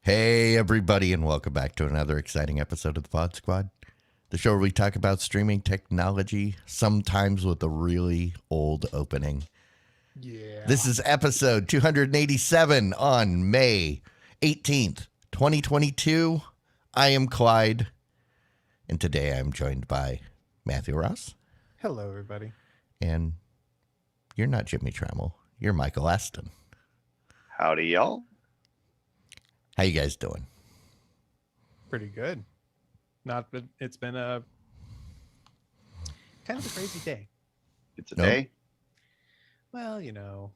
Hey, everybody, and welcome back to another exciting episode of the Pod Squad, the show where we talk about streaming technology, sometimes with a really old opening. Yeah. This is episode 287 on May 18th, 2022. I am Clyde, and today I'm joined by Matthew Ross. Hello, everybody. And you're not Jimmy Trammell. You're Michael Aston. Howdy, y'all. How you guys doing? Pretty good. It's been a kind of a crazy day. It's a day. Well,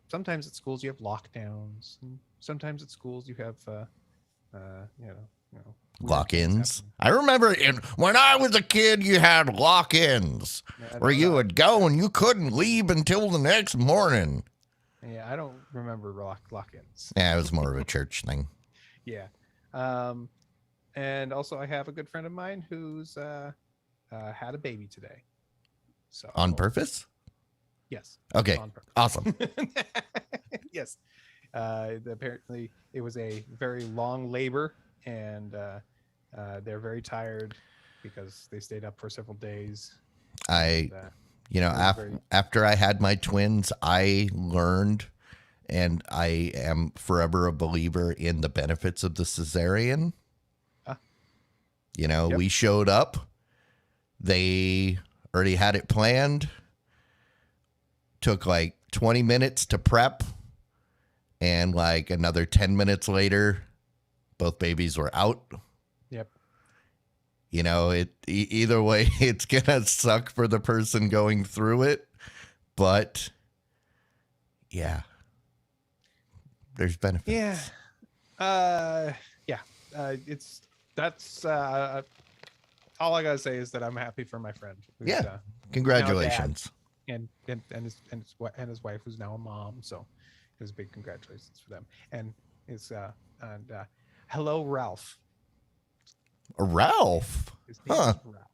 sometimes at schools you have lockdowns, and sometimes at schools you have, weird Lock-ins. things I remember when I was a kid, you had lock-ins happen. where you would go and you couldn't leave until the next morning. Yeah, I don't remember lock-ins. Yeah, it was more of a church thing. Yeah. And also I have a good friend of mine who's had a baby today. So On purpose? Yes. Okay, On purpose. awesome. Yes. Apparently it was a very long labor, and they're very tired because they stayed up for several days. After I had my twins, I learned, and I am forever a believer in the benefits of the cesarean. Yep. We showed up. They already had it planned. Took like 20 minutes to prep. And like another 10 minutes later, both babies were out. Yep. Either way, it's going to suck for the person going through it. But yeah, there's benefits. Yeah. That's all I gotta say is that I'm happy for my friend. Who's, Yeah. Congratulations. and his wife, who's now a mom. So it was big congratulations for them. And hello, Ralph. Ralph. His name Huh. is Ralph.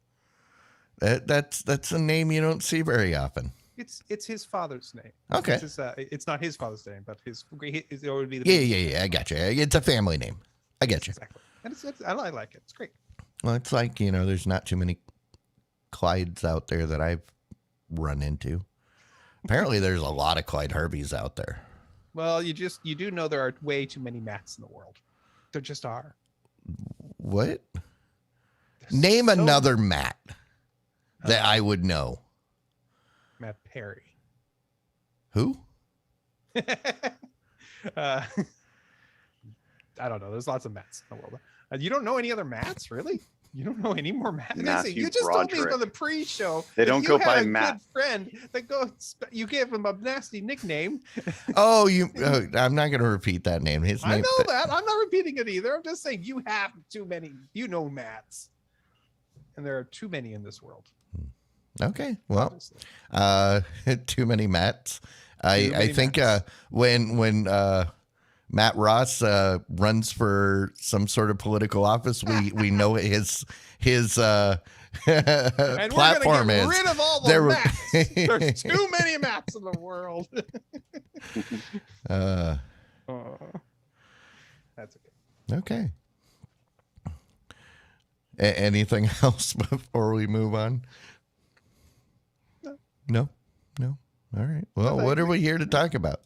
That's a name you don't see very often. It's his father's name. Okay. It's not his father's name, but it would be the Yeah. I got you. It's a family name. I get you. Exactly. And I like it. It's great. Well, it's like, there's not too many Clydes out there that I've run into. Apparently, there's a lot of Clyde Harveys out there. Well, you do know there are way too many Matts in the world. There just are. What? There's Name so- another Matt that I would know. Matt Perry. Who? I don't know. There's lots of Matts in the world. You don't know any other Matts, really? You don't know any more Matts? Matthew You just told me Broderick. on the pre-show. They that don't you go had by a Matt. Good friend that you gave him a nasty nickname. Oh, I'm not going to repeat that name. His I name. know that. I'm not repeating it either. I'm just saying you have too many. You know Matts, and there are too many in this world. Okay. Well, Obviously. too many Matts. I many think Matts. when Matt Ross runs for some sort of political office, we know what his And platform we're is. gonna get rid of all the There were- Matts. There's too many Matts in the world. Oh, that's okay. Okay. Anything else before we move on? No. All right. Well, what are we here to talk about?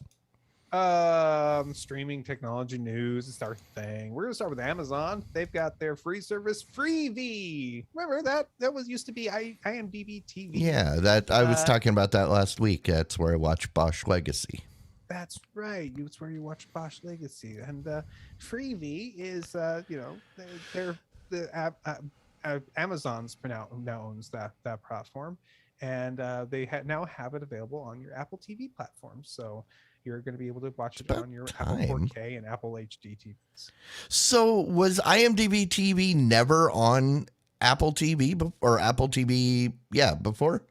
Streaming technology news is our thing. We're gonna start with Amazon. They've got their free service, Freevee. Remember that was used to be IMDb TV. Yeah, that I was talking about that last week. That's where I watched Bosch Legacy. That's right. It's where you watch Bosch Legacy, and Freevee is Amazon's now owns that platform, and they now have it available on your Apple TV platform. So you're going to be able to watch it about on your time. Apple 4K and Apple HD TVs. So was IMDb TV never on Apple TV or Apple TV? Yeah, before?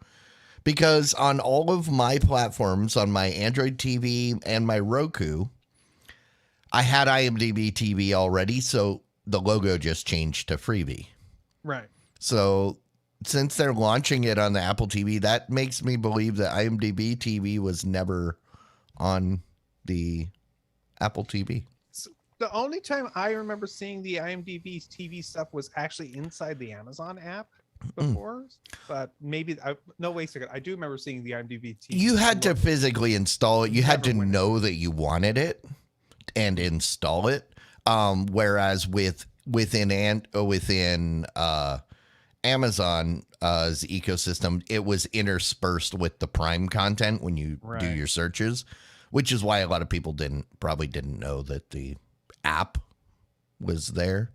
Because on all of my platforms, on my Android TV and my Roku, I had IMDb TV already. So the logo just changed to Freebie. Right. So since they're launching it on the Apple TV, that makes me believe that IMDb TV was never on the Apple TV. So the only time I remember seeing the IMDb TV stuff was actually inside the Amazon app before, but maybe no, wait a second. I do remember seeing the IMDb TV. You had to physically install it. You had to Never went know that you wanted it and install it. Whereas within Amazon's ecosystem, it was interspersed with the Prime content when you do Right. your searches, which is why a lot of people probably didn't know that the app was there.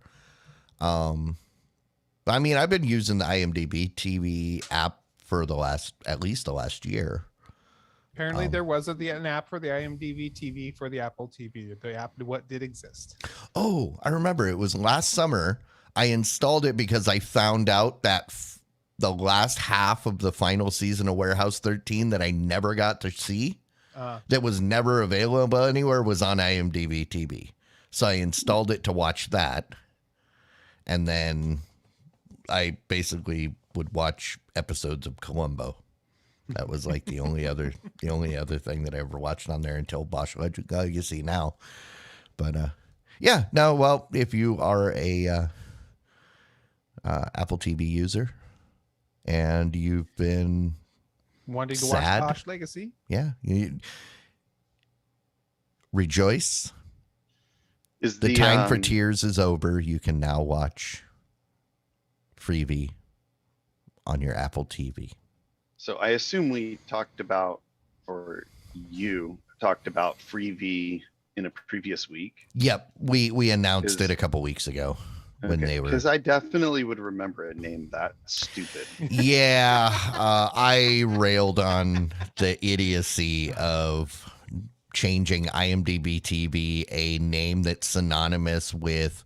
I mean, I've been using the IMDb TV app for at least the last year. Apparently, there was an app for the IMDb TV for the Apple TV. The app did exist. Oh, I remember it was last summer. I installed it because I found out that the last half of the final season of Warehouse 13 that I never got to see, that was never available anywhere, was on IMDb TV. So I installed it to watch that. And then I basically would watch episodes of Columbo. That was like the only other thing that I ever watched on there until Bosch Legacy now. But yeah, no, well, if you are a Apple TV user and you've been wanting to sad, watch Bosch Legacy, yeah, you rejoice. Is The time for tears is over. You can now watch Freebie on your Apple TV. So I assume we talked about, or you talked about Freebie in a previous week. Yep, we announced it a couple weeks ago when they were. Because I definitely would remember a name that stupid. Yeah, I railed on the idiocy of changing IMDb TV a name that's synonymous with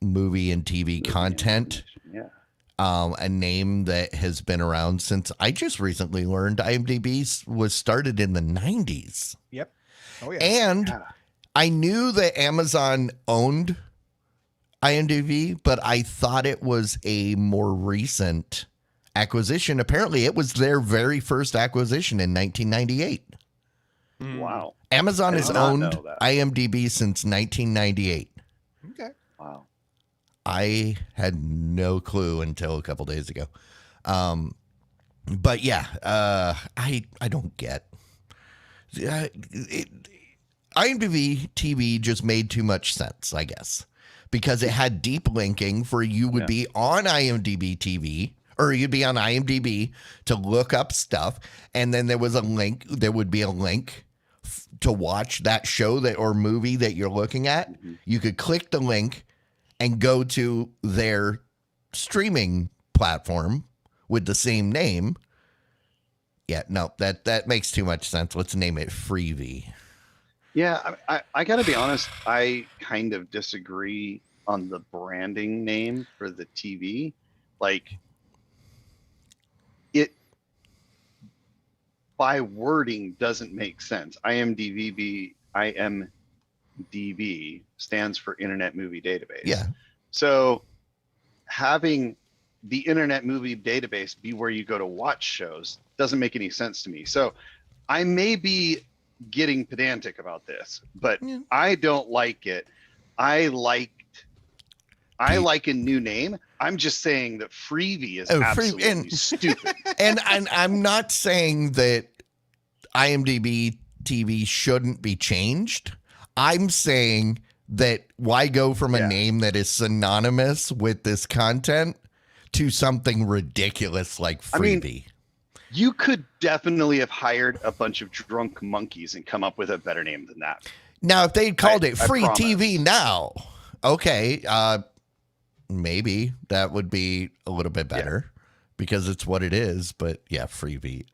movie and TV content. Yeah. A name that has been around since I just recently learned IMDb was started in the 90s. Yep. Oh yeah. And I knew that Amazon owned IMDb, but I thought it was a more recent acquisition. Apparently, it was their very first acquisition in 1998. Wow. Amazon I has did not owned know that. IMDb since 1998. Okay. Wow. I had no clue until a couple days ago. But yeah, I don't get it. IMDb TV just made too much sense, I guess, because it had deep linking for you would be on IMDb TV, or you'd be on IMDb to look up stuff, and then there was a link. There would be a link to watch that show or movie that you're looking at. You could click the link and go to their streaming platform with the same name. Yeah, no, that makes too much sense. Let's name it Freebie. Yeah, I got to be honest. I kind of disagree on the branding name for the TV. Like, it by wording doesn't make sense. IMDb stands for Internet Movie Database. Yeah. So having the Internet Movie Database be where you go to watch shows doesn't make any sense to me. So I may be getting pedantic about this, but I don't like it. I like a new name. I'm just saying that Freebie is absolutely stupid. And I'm not saying that IMDb TV shouldn't be changed. I'm saying that why go from a name that is synonymous with this content to something ridiculous like Freebie? I mean, you could definitely have hired a bunch of drunk monkeys and come up with a better name than that. Now, if they called it Free promise. TV Now, okay, maybe that would be a little bit better because it's what it is. But yeah, Freebie.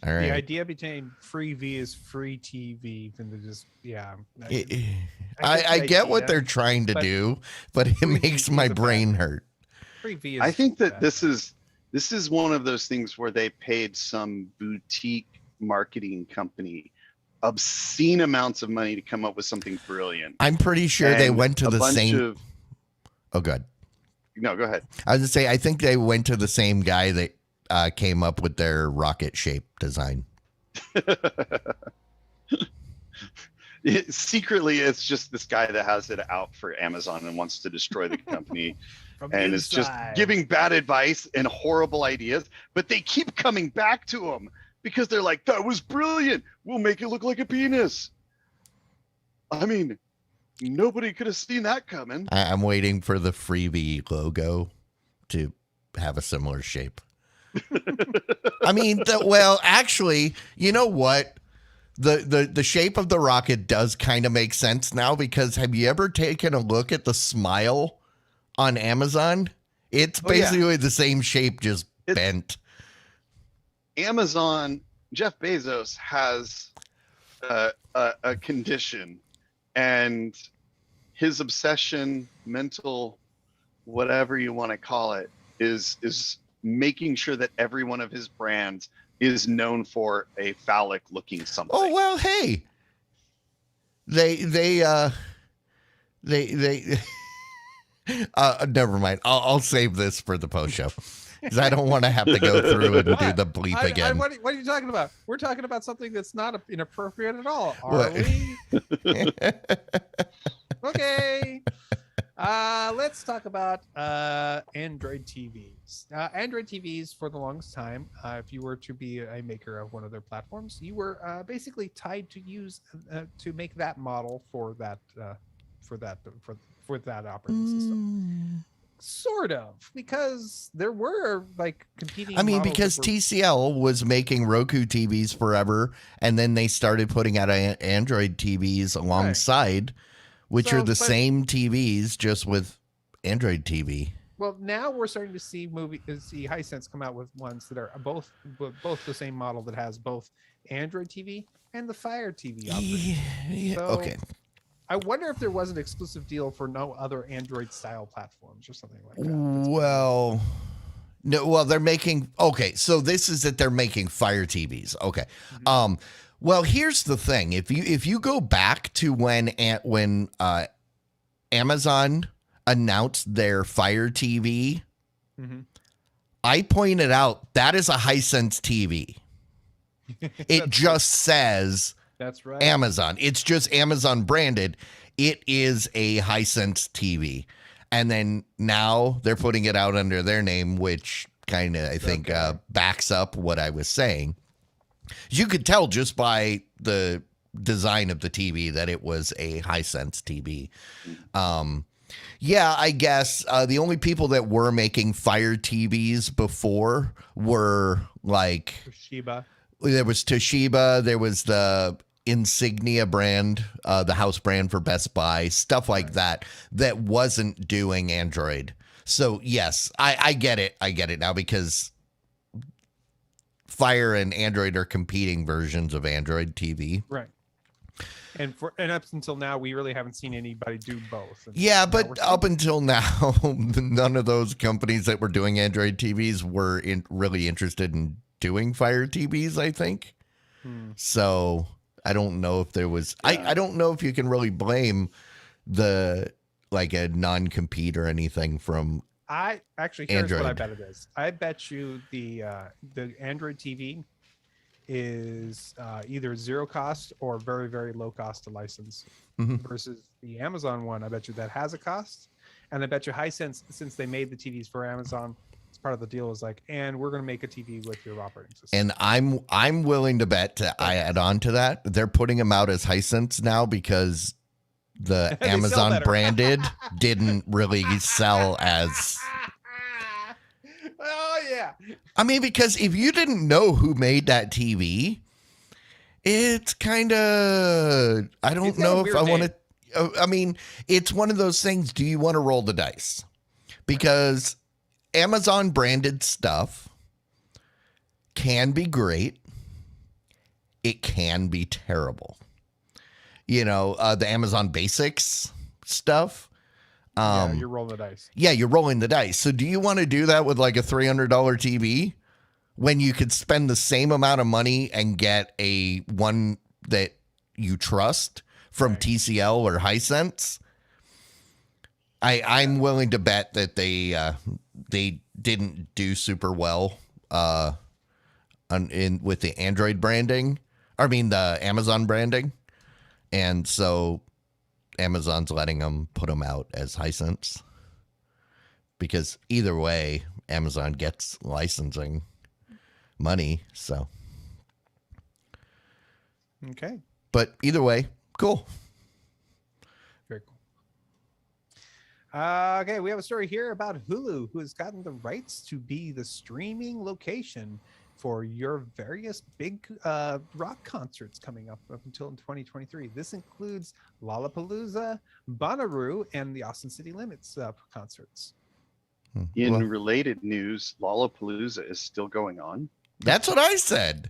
All The right. idea between free V is free TV, and they just I get what idea, they're trying to but do, but it free makes V my is a bad brain thing. hurt. Free V is. I think that bad. this is one of those things where they paid some boutique marketing company obscene amounts of money to come up with something brilliant. I'm pretty sure they And went to a the bunch same. of- Oh, good. No, go ahead. I was gonna say I think they went to the same guy that came up with their rocket shape design. Secretly, it's just this guy that has it out for Amazon and wants to destroy the company. From And is just inside. giving bad advice and horrible ideas, but they keep coming back to him because they're like, that was brilliant. We'll make it look like a penis. I mean, nobody could have seen that coming. I'm waiting for the freebie logo to have a similar shape. I mean, well, actually, you know what? The shape of the rocket does kind of make sense now, because have you ever taken a look at the smile on Amazon? It's Oh, yeah. basically the same shape, just It's- bent. Amazon, Jeff Bezos has a condition, and his obsession, mental, whatever you want to call it, is making sure that every one of his brands is known for a phallic looking something. Oh, well, hey. They never mind. I'll save this for the post show, because I don't want to have to go through and do the bleep again. What are you talking about? We're talking about something that's not inappropriate at all, are What? we? Okay. Let's talk about Android TVs. Android TVs, for the longest time, if you were to be a maker of one of their platforms, you were basically tied to use to make that model for that operating system. Sort of, because there were like competing. I mean, models because that were- TCL was making Roku TVs forever, and then they started putting out Android TVs alongside, which So, are the but- same TVs, just with Android TV. Well, now we're starting to see Hisense come out with ones that are both the same model that has both Android TV and the Fire TV operating. Yeah, So- okay. I wonder if there was an exclusive deal for no other Android style platforms or something like that. Well, no. Well, they're making. Okay, so this is that they're making Fire TVs. Okay. Mhm. Well, here's the thing. If you go back to when Amazon announced their Fire TV, Mhm. I pointed out that is a Hisense TV. It just says That's right. Amazon. It's just Amazon branded. It is a Hisense TV. And then now they're putting it out under their name, which kind of, I think, Okay. backs up what I was saying. You could tell just by the design of the TV that it was a Hisense TV. Yeah, I guess the only people that were making Fire TVs before were like, Toshiba. there was Toshiba, there was the Insignia brand, the house brand for Best Buy, stuff like that wasn't doing Android. So yes, I get it. I get it now, because Fire and Android are competing versions of Android TV. Right. And up until now, we really haven't seen anybody do both. And Yeah, now but we're up until now, none of those companies that were doing Android TVs were really interested in doing Fire TVs, I think. Hmm. So I don't know if there was, I don't know if you can really blame a non-compete or anything from, I actually, here's what I Android. bet it is. I bet you the Android TV is either zero cost or very, very low cost to license, Mhm. versus the Amazon one. I bet you that has a cost, and I bet you Hisense, since they made the TVs for Amazon, it's part of the deal, is like, and we're going to make a TV with your operating system. and I'm willing to bet I add on to that. They're putting them out as Hisense now because the They sell Amazon better. branded didn't really sell as. Oh yeah. I mean, because if you didn't know who made that TV, it's kind of, I don't It's got a know if weird I want to, I mean, it's one of those things. Do you want to roll the dice? Because Amazon branded stuff can be great. it can be terrible. The Amazon Basics stuff. Yeah, you're rolling the dice. Yeah, you're rolling the dice. So do you want to do that with like a $300 TV when you could spend the same amount of money and get a one that you trust from TCL or Hisense? I'm willing to bet that they didn't do super well with the Android branding. I mean the Amazon branding, and so Amazon's letting them put them out as Hisense because either way, Amazon gets licensing money. So, okay, but either way, cool. very cool. Okay, we have a story here about Hulu, who has gotten the rights to be the streaming location for your various big rock concerts coming up until 2023. This includes Lollapalooza, Bonnaroo, and the Austin City Limits concerts. In related news, Lollapalooza is still going on. That's what I said.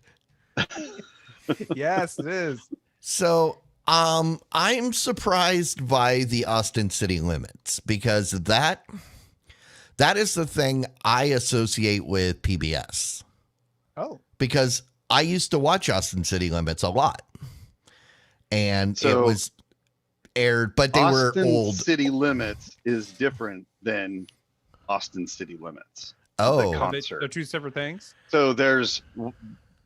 Yes, it is. So, I'm surprised by the Austin City Limits because that is the thing I associate with PBS. Oh, because I used to watch Austin City Limits a lot, and So, it was aired, but they were old. City Limits is different than Austin City Limits. Oh, the are they, concert. they're two separate things. So there's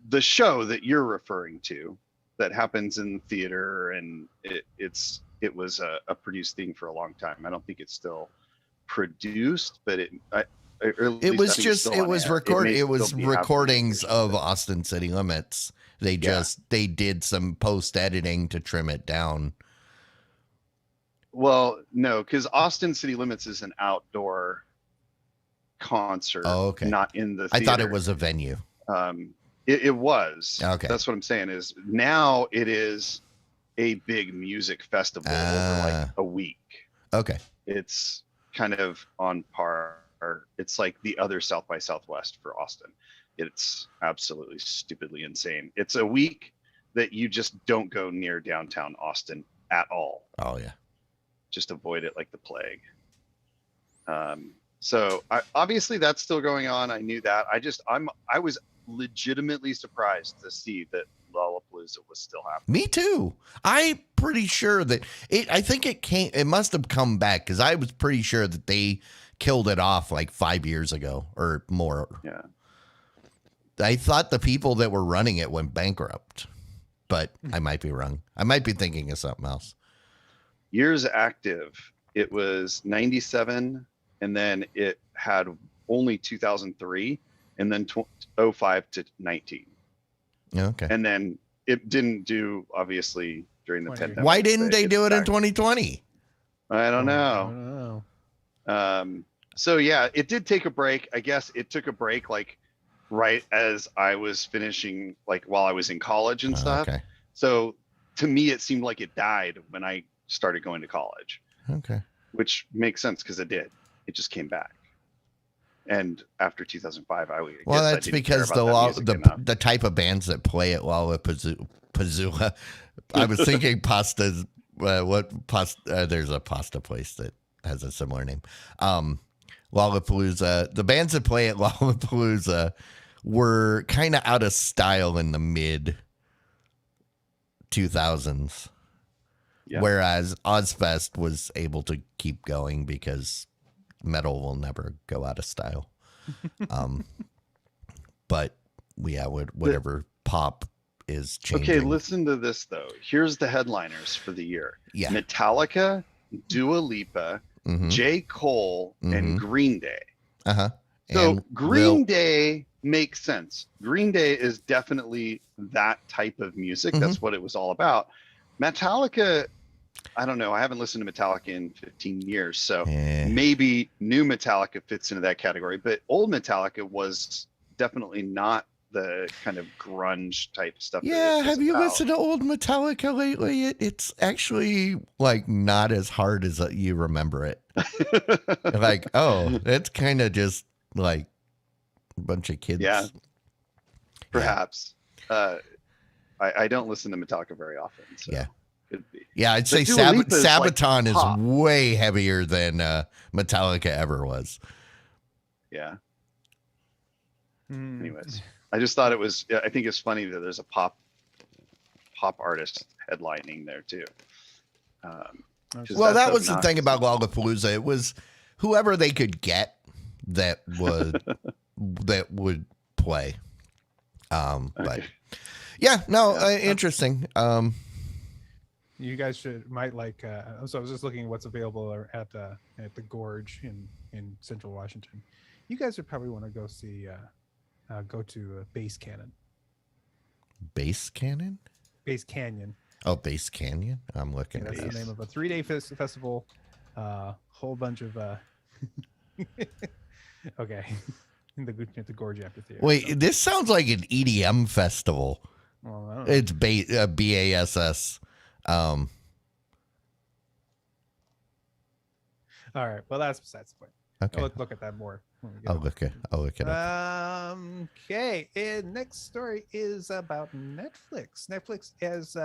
the show that you're referring to that happens in the theater, and it was a produced thing for a long time. I don't think it's still produced, but it was recordings of Austin City Limits. They did some post editing to trim it down. Well, no, because Austin City Limits is an outdoor concert. Oh, okay. Not in the theater. I thought it was a venue. It was. Okay. That's what I'm saying is now it is a big music festival over like a week. Okay. It's kind of on par. It's like the other South by Southwest for Austin. It's absolutely stupidly insane. It's a week that you just don't go near downtown Austin at all. Oh yeah. Just avoid it like the plague. So obviously that's still going on. I knew that. I was legitimately surprised to see that Lollapalooza was still happening. Me too. I'm pretty sure that it must have come back because I was pretty sure that they killed it off like 5 years ago or more. Yeah. I thought the people that were running it went bankrupt, but I might be wrong. I might be thinking of something else. Years active, it was 97, and then it had only 2003, and then 05 to 19. Okay. And then it didn't do, obviously, during the pandemic. Why didn't they do it in 2020? I don't know. I don't know. So yeah, it did take a break. I guess it took a break like right as I was finishing, like while I was in college and stuff. Okay. So to me, it seemed like it died when I started going to college. Okay. Which makes sense because it did. It just came back. And after 2005, well, that's because the type of bands that play at Lollapalooza. I was thinking pastas. There's a pasta place that has a similar name. Lollapalooza. The bands that play at Lollapalooza were kind of out of style in the mid 2000s. Yeah. Whereas Ozfest was able to keep going because metal will never go out of style. But yeah, whatever pop is changing. Okay, listen to this though. Here's the headliners for the year. Yeah. Metallica, Dua Lipa, J. Cole, and Green Day. Uh-huh. So Green Day makes sense. Green Day is definitely that type of music. That's what it was all about. Metallica, I don't know. I haven't listened to Metallica in 15 years, so maybe new Metallica fits into that category. But old Metallica was definitely not the kind of grunge type stuff. Yeah, have you listened to old Metallica lately? It's actually like not as hard as you remember it. Like, oh, it's kind of just like a bunch of kids. Yeah, perhaps. I don't listen to Metallica very often. So Yeah. could be. Yeah, I'd say Dua Lipa is like Sabaton is pop. way heavier than Metallica ever was. Yeah. Hmm. Anyways, I just thought it was. I think it's funny that there's a pop artist headlining there too. Well, that was the thing about Lollapalooza. It was whoever they could get that would play. But Okay. yeah, no, Yeah. Interesting. You guys might like. So I was just looking at what's available at the Gorge in Central Washington. You guys would probably want to go see. Go to Base Cannon. Bass Cannon? Base Canyon. Oh, Bass Canyon. I'm looking That's at the name of a 3-day festival. Whole bunch of. Okay. In the Gorge Amphitheater. Wait, So, this sounds like an EDM festival. well, I don't know. It's BASS. All right. Well, that's besides the point. Okay. I'll look at that more. when we get I'll on. look it up. Okay. And next story is about Netflix. Netflix has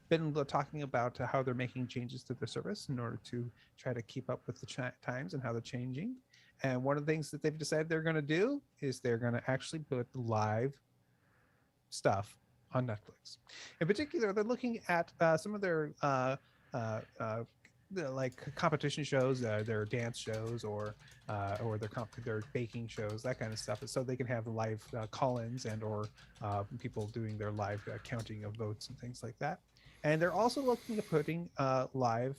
been talking about how they're making changes to their service in order to try to keep up with the times and how they're changing. And one of the things that they've decided they're going to do is they're going to actually put live stuff on Netflix. In particular, they're looking at some of their like competition shows, their dance shows, or their baking shows, that kind of stuff, so they can have live call-ins and or people doing their live counting of votes and things like that. And they're also looking at putting live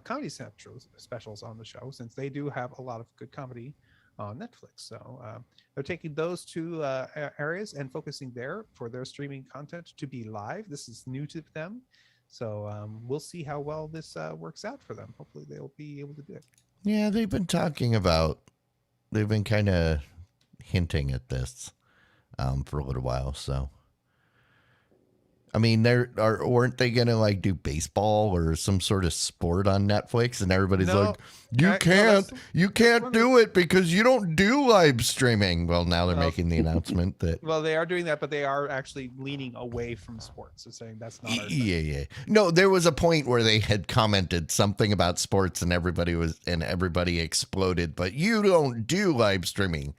comedy specials on the show, since they do have a lot of good comedy on Netflix. So they're taking those two areas and focusing there for their streaming content to be live. This is new to them. So we'll see how well this works out for them. Hopefully they'll be able to do it. Yeah, they've been kind of hinting at this for a little while. So, I mean, weren't they gonna like do baseball or some sort of sport on Netflix? And everybody's like, you can't do it because you don't do live streaming. Well, now they're making the announcement that. Well, they are doing that, but they are actually leaning away from sports. So saying that's not our thing. Yeah. No, there was a point where they had commented something about sports, and everybody exploded. But you don't do live streaming.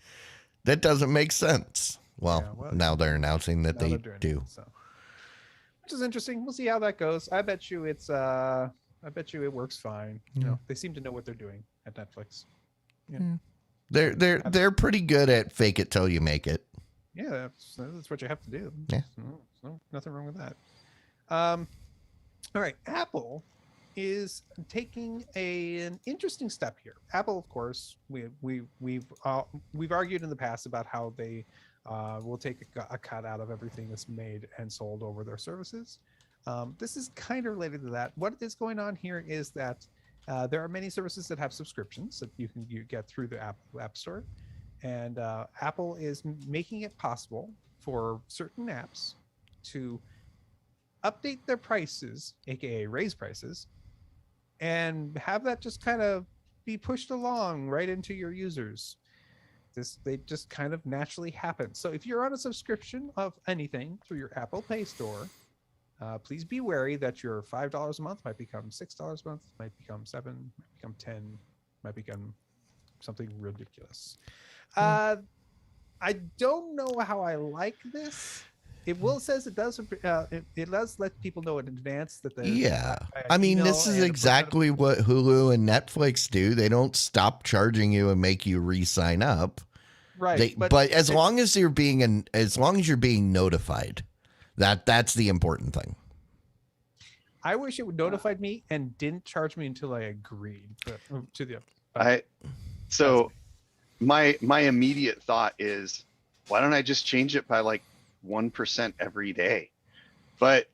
That doesn't make sense. Well, now they're announcing that they do. So. Which is interesting. We'll see how that goes. I bet you it works fine. You know, they seem to know what they're doing at Netflix. Yeah. They're pretty good at fake it till you make it. Yeah, that's what you have to do. Yeah. So nothing wrong with that. All right, Apple is taking an interesting step here. Apple, of course, we've argued in the past about how they will take a cut out of everything that's made and sold over their services. This is kind of related to that. What is going on here is that there are many services that have subscriptions that you get through the App Store, and Apple is making it possible for certain apps to update their prices, aka raise prices, and have that just kind of be pushed along right into your users. They just kind of naturally happen. So if you're on a subscription of anything through your Apple Play Store, please be wary that your $5 a month might become $6 a month, might become $7, might become $10, might become something ridiculous. I don't know how I like this. It says it does. It does let people know in advance that they. Yeah, I mean, this is exactly what Hulu and Netflix do. They don't stop charging you and make you re-sign up. Right, but as long as you're being notified, that's the important thing. I wish it would notify me and didn't charge me until I agreed to the. My immediate thought is, why don't I just change it by like 1% every day? But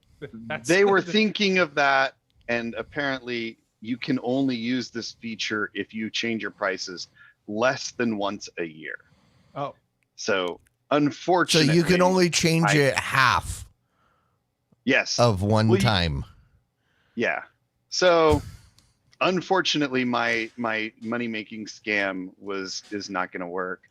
they were thinking of that, and apparently you can only use this feature if you change your prices less than once a year. Oh, so unfortunately, so you can only change it half. Yes, of one time. Yeah. So unfortunately, my money making scam is not going to work,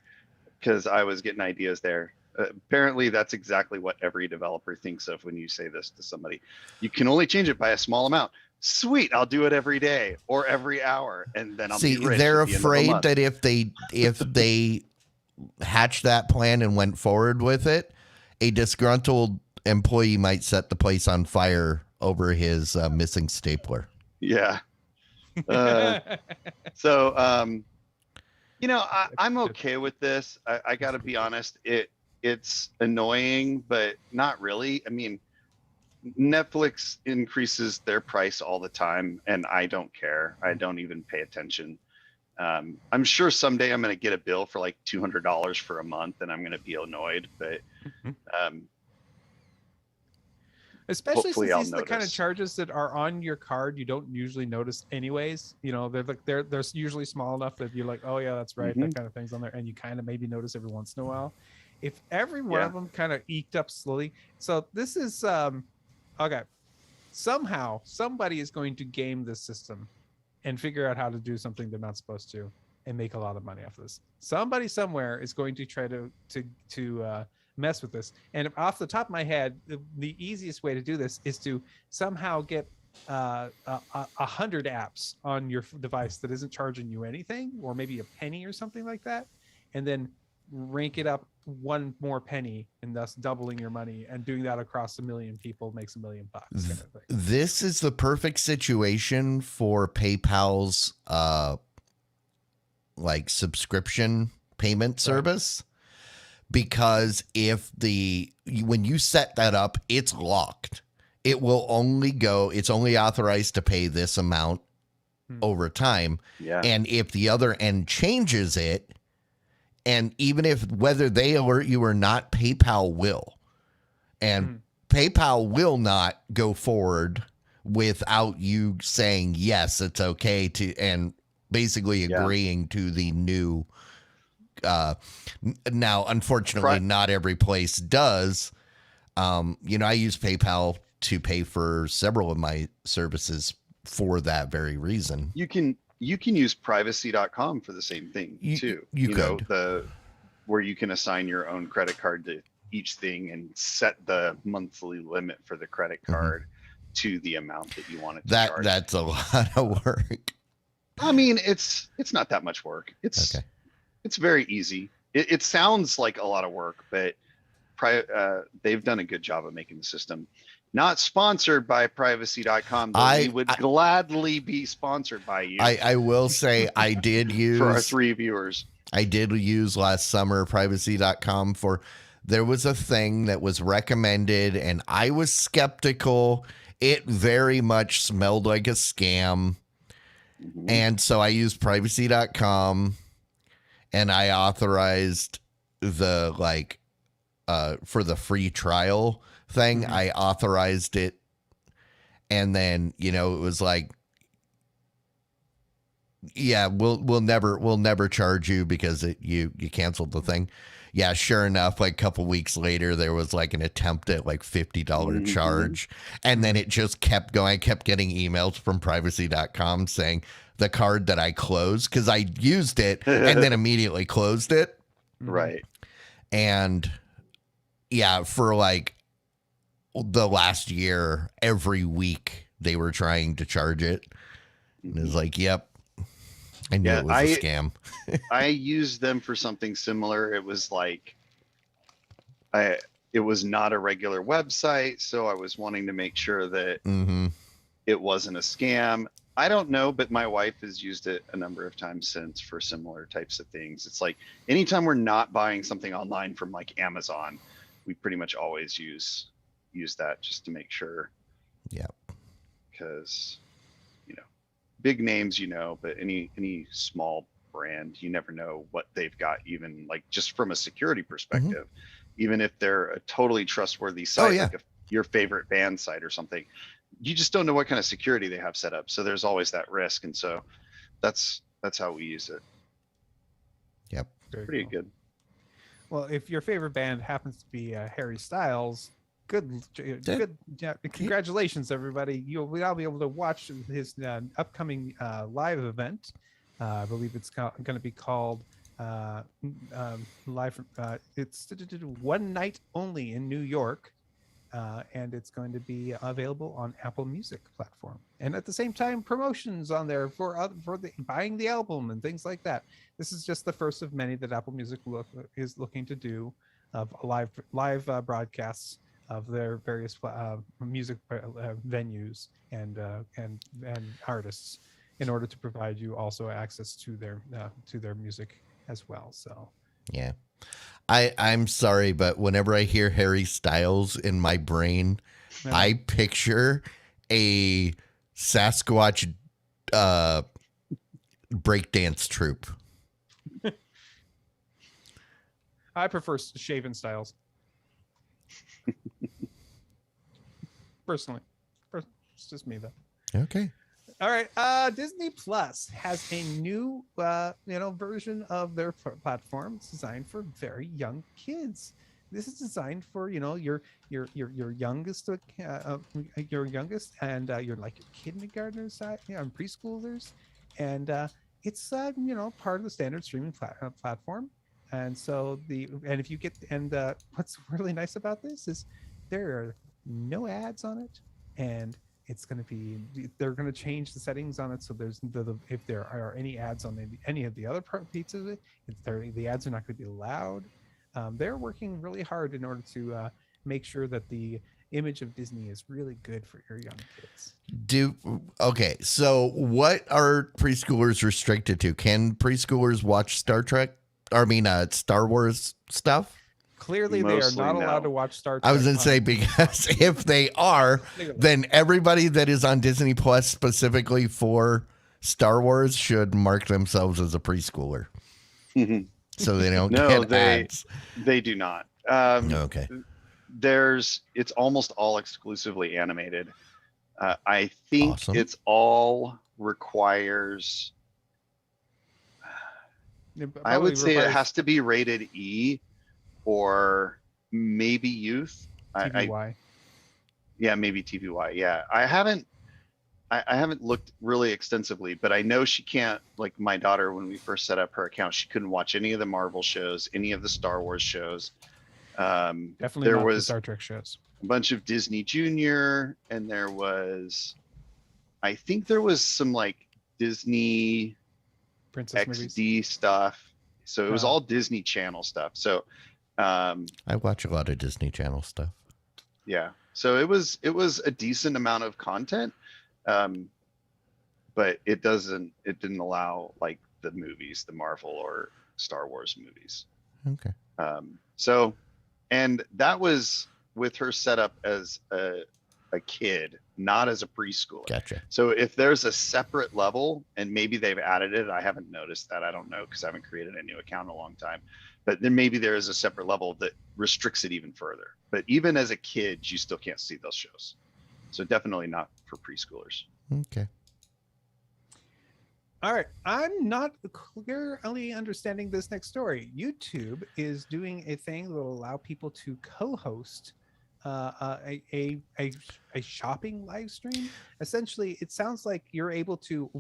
because I was getting ideas there. Apparently, that's exactly what every developer thinks of when you say this to somebody. You can only change it by a small amount. Sweet, I'll do it every day or every hour, and then I'll See, be rich they're at the end of the afraid month. that if they hatched that plan and went forward with it, a disgruntled employee might set the place on fire over his missing stapler. Yeah. So, I'm okay with this. I got to be honest. It's annoying, but not really. I mean, Netflix increases their price all the time, and I don't care. I don't even pay attention. I'm sure someday I'm going to get a bill for like $200 for a month, and I'm going to be annoyed. But especially hopefully since I'll these are the kind of notice. charges that are on your card you don't usually notice anyways. They're usually small enough that you're like, oh yeah, that's right, that kind of thing's on there, and you kind of maybe notice every once in a while. If every one of them kind of eked up slowly, so this is okay. Somehow somebody is going to game this system and figure out how to do something they're not supposed to and make a lot of money off of this. Somebody somewhere is going to try to mess with this. And off the top of my head, the easiest way to do this is to somehow get 100 apps on your device that isn't charging you anything, or maybe a penny or something like that, and then rank it up one more penny, and thus doubling your money, and doing that across 1 million people makes $1 million kind of thing. This is the perfect situation for PayPal's like subscription payment service, because when you set that up, it's locked. It will only it's only authorized to pay this amount over time. Yeah. And if the other end changes it, and even if whether they alert you or not, PayPal will. And PayPal will not go forward without you saying, yes, it's okay to, and basically agreeing to the new. Now, unfortunately, not every place does. I use PayPal to pay for several of my services for that very reason. You can use privacy.com for the same thing too. You could. Where you can assign your own credit card to each thing and set the monthly limit for the credit card to the amount that you want it to charge. That's a lot of work. I mean, it's not that much work. It's very easy. It sounds like a lot of work, but they've done a good job of making the system. Not sponsored by privacy.com, but we would gladly be sponsored by you. I will say I did use for our 3 viewers. I did use last summer privacy.com there was a thing that was recommended and I was skeptical. It very much smelled like a scam. And so I used privacy.com and I authorized the for the free trial thing. I authorized it. And then, it was like, yeah, we'll never charge you because you canceled the thing. Yeah, sure enough, like a couple weeks later, there was like an attempt at like $50 charge. And then it just kept going. I kept getting emails from privacy.com saying the card that I closed, because I used it and then immediately closed it. Right. And yeah, for like the last year, every week they were trying to charge it. And it was like, yep. I knew it was a scam. I used them for something similar. It was like, it was not a regular website, so I was wanting to make sure that it wasn't a scam. I don't know, but my wife has used it a number of times since for similar types of things. It's like anytime we're not buying something online from like Amazon, we pretty much always use that just to make sure. Yeah. Because big names, but any small brand, you never know what they've got, even like just from a security perspective, even if they're a totally trustworthy site, like your favorite band site or something, you just don't know what kind of security they have set up. So there's always that risk. And so that's how we use it. Yep. Pretty good. Well, if your favorite band happens to be Harry Styles, good. Yeah, congratulations, everybody. We'll all be able to watch his upcoming live event. I believe it's going to be called live. It's one night only in New York, and it's going to be available on Apple Music platform. And at the same time, promotions on there for buying the album and things like that. This is just the first of many that Apple Music is looking to do of live broadcasts of their various music venues and artists, in order to provide you also access to their music as well. So Yeah. I'm sorry, but whenever I hear Harry Styles in my brain, I picture a Sasquatch breakdance troupe. I prefer shaven styles. Personally. It's just me, though. Okay. All right. Disney Plus has a new, version of their platform. It's designed for very young kids. This is designed for your youngest, your youngest, and your kindergartners, and preschoolers, and it's part of the standard streaming platform. And so if you get what's really nice about this is there are no ads on it, and they're going to change the settings on it, so there's if there are any ads on any of the other pieces of it, the ads are not going to be allowed. They're working really hard in order to make sure that the image of Disney is really good for your young kids. Okay, so what are preschoolers restricted to? Can preschoolers watch Star Wars stuff? Clearly, they are not allowed to watch Star Trek. I was going to say, because if they are, then everybody that is on Disney Plus specifically for Star Wars should mark themselves as a preschooler. So they don't get ads. They do not. Okay. It's almost all exclusively animated. I think Awesome. it's all requires. I would say it has to be rated E, or maybe youth. TVY. Maybe TVY. Yeah, I haven't looked really extensively, but I know she can't. Like my daughter, when we first set up her account, she couldn't watch any of the Marvel shows, any of the Star Wars shows. Definitely there not was the Star Trek shows. A bunch of Disney Junior, and I think there was some like Disney Princess XD movies stuff. So it was all Disney Channel stuff. So I watch a lot of Disney Channel stuff. Yeah. So it was a decent amount of content. But it didn't allow like the movies, the Marvel or Star Wars movies. Okay. And that was with her set up as a kid, not as a preschooler. Gotcha. So if there's a separate level, and maybe they've added it, I haven't noticed that. I don't know, because I haven't created a new account in a long time. But then maybe there is a separate level that restricts it even further. But even as a kid, you still can't see those shows. So definitely not for preschoolers. Okay. All right. I'm not clearly understanding this next story. YouTube is doing a thing that will allow people to co-host a shopping live stream. Essentially, it sounds like you're able to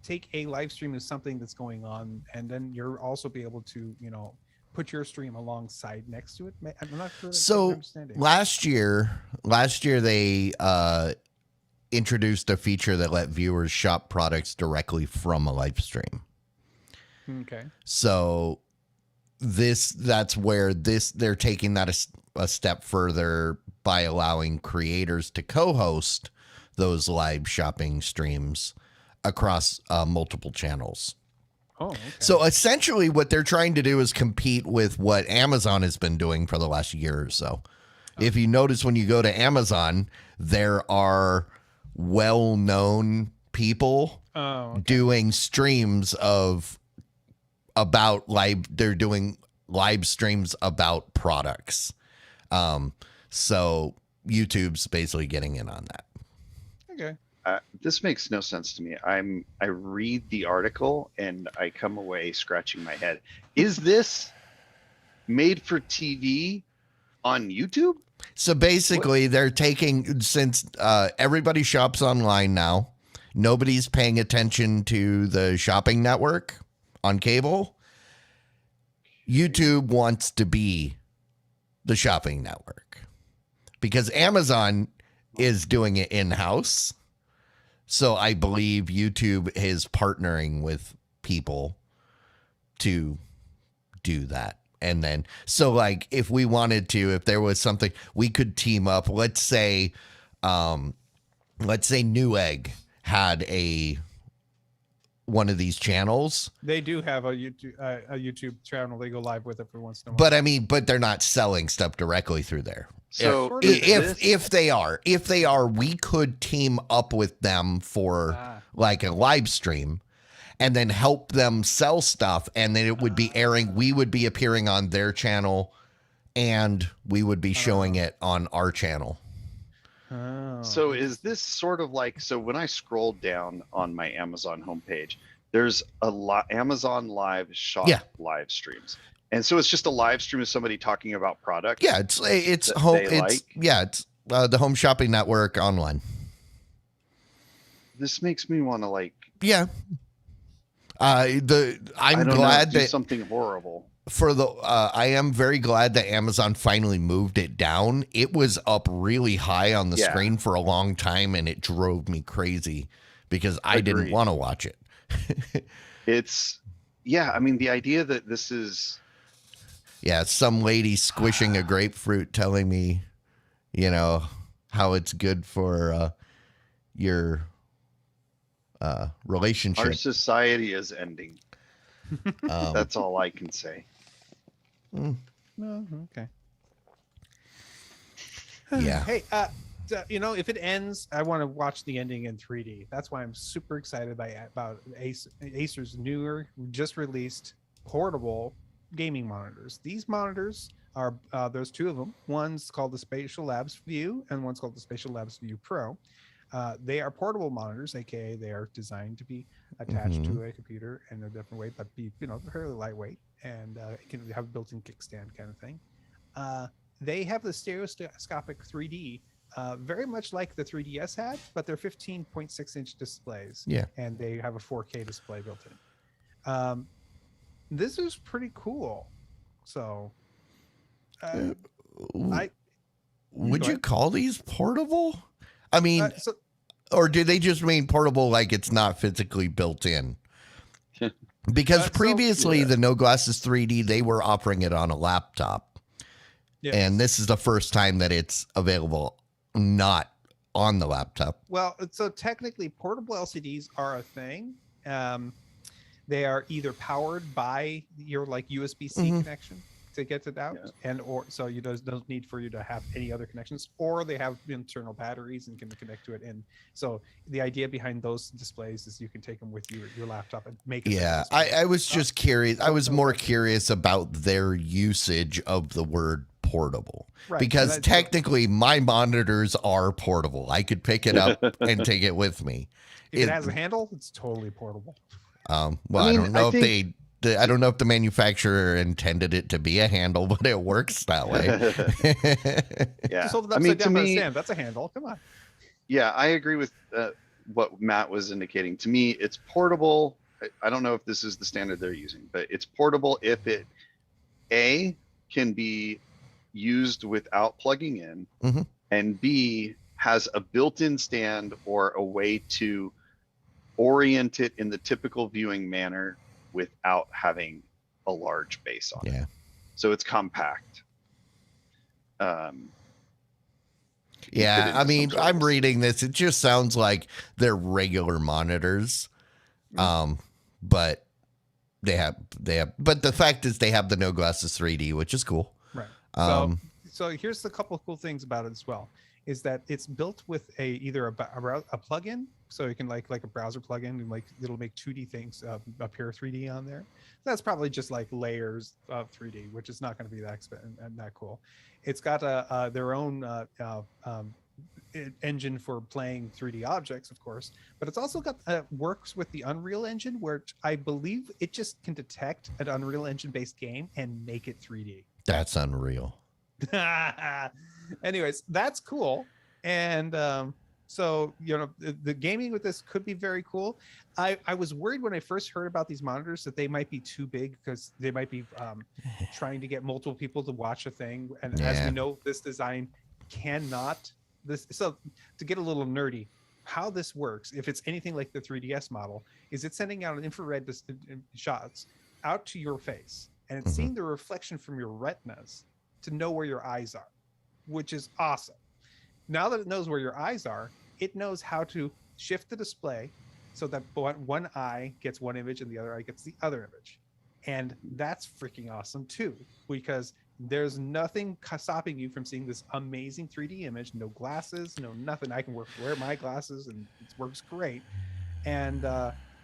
take a live stream of something that's going on, and then you're also be able to, put your stream alongside next to it. I'm not sure. So last year they introduced a feature that let viewers shop products directly from a live stream. Okay. So that's where they're taking that a step further by allowing creators to co-host those live shopping streams across multiple channels. Oh, okay. So essentially what they're trying to do is compete with what Amazon has been doing for the last year or so. If you notice, when you go to Amazon, there are well-known people doing streams they're doing live streams about products. So YouTube's basically getting in on that. Okay. This makes no sense to me. I read the article and I come away scratching my head. Is this made for TV on YouTube? So basically, they're taking, since everybody shops online now, nobody's paying attention to the shopping network on cable. YouTube wants to be the shopping network because Amazon is doing it in-house. So I believe YouTube is partnering with people to do that. And then, so like if we wanted to, if there was something we could team up, let's say Newegg had one of these channels. They do have a YouTube channel they go live with every once in a while. But I mean, but they're not selling stuff directly through there. So if they are, we could team up with them for like a live stream and then help them sell stuff. And then it would be airing. We would be appearing on their channel and we would be showing it on our channel. So is this sort of like, so when I scroll down on my Amazon homepage, there's a lot Amazon live shop live streams. And so it's just a live stream of somebody talking about products. Yeah, it's home. It's the Home Shopping Network online. This makes me want to like. Yeah. I'm glad that something horrible. I am very glad that Amazon finally moved it down. It was up really high on the screen for a long time, and it drove me crazy because I didn't want to watch it. I mean, the idea that this is. Yeah, some lady squishing a grapefruit telling me, how it's good for your relationship. Our society is ending. That's all I can say. Okay. Yeah. Hey, if it ends, I want to watch the ending in 3D. That's why I'm super excited about Acer's newer, just released portable gaming monitors. These monitors are there's two of them. One's called the Spatial Labs View and one's called the Spatial Labs View Pro. They are portable monitors, aka they are designed to be attached to a computer in a different way, but be fairly lightweight and it can have a built-in kickstand kind of thing. They have the stereoscopic 3D, very much like the 3DS had, but they're 15.6-inch displays. Yeah, and they have a 4K display built in. This is pretty cool. So, would you call these portable? I mean, or do they just mean portable like it's not physically built in? Because previously, the No Glasses 3D, they were offering it on a laptop. Yes. And this is the first time that it's available not on the laptop. Well, so technically, portable LCDs are a thing. They are either powered by your USB-C connection to get it out, so don't need for you to have any other connections, or they have internal batteries and can connect to it. And so the idea behind those displays is you can take them with your laptop and make it. Yeah, I was just curious. I was more curious about their usage of the word portable, right? Because technically my monitors are portable. I could pick it up and take it with me. If it has a handle, it's totally portable. I don't know I don't know if the manufacturer intended it to be a handle, but it works that way. Yeah. Just hold it upside down on a stand. That's a handle. Come on. Yeah, I agree with what Matt was indicating. To me, it's portable. I don't know if this is the standard they're using, but it's portable if it can be used without plugging in, and B, has a built-in stand or a way to orient it in the typical viewing manner without having a large base on it. So it's compact. I mean, I'm reading this. It just sounds like they're regular monitors. But but the fact is they have the No Glasses 3D, which is cool. Right. So here's the couple of cool things about it as well, is that it's built with either a plugin, so you can like a browser plugin, and it'll make 2D things appear 3D on there. That's probably just like layers of 3D, which is not going to be that expensive and that cool. It's got their own engine for playing 3D objects, of course, but it's also got works with the Unreal Engine, where I believe it just can detect an Unreal Engine based game and make it 3D. That's unreal. Anyways, that's cool. And So, the gaming with this could be very cool. I was worried when I first heard about these monitors that they might be too big because they might be trying to get multiple people to watch a thing. And as we know, this design cannot. So to get a little nerdy, how this works, if it's anything like the 3DS model, is it's sending out an infrared shots out to your face, and it's seeing the reflection from your retinas to know where your eyes are, which is awesome. Now that it knows where your eyes are, it knows how to shift the display so that one eye gets one image and the other eye gets the other image. And that's freaking awesome too, because there's nothing stopping you from seeing this amazing 3D image. No glasses, no nothing. I can wear my glasses and it works great. And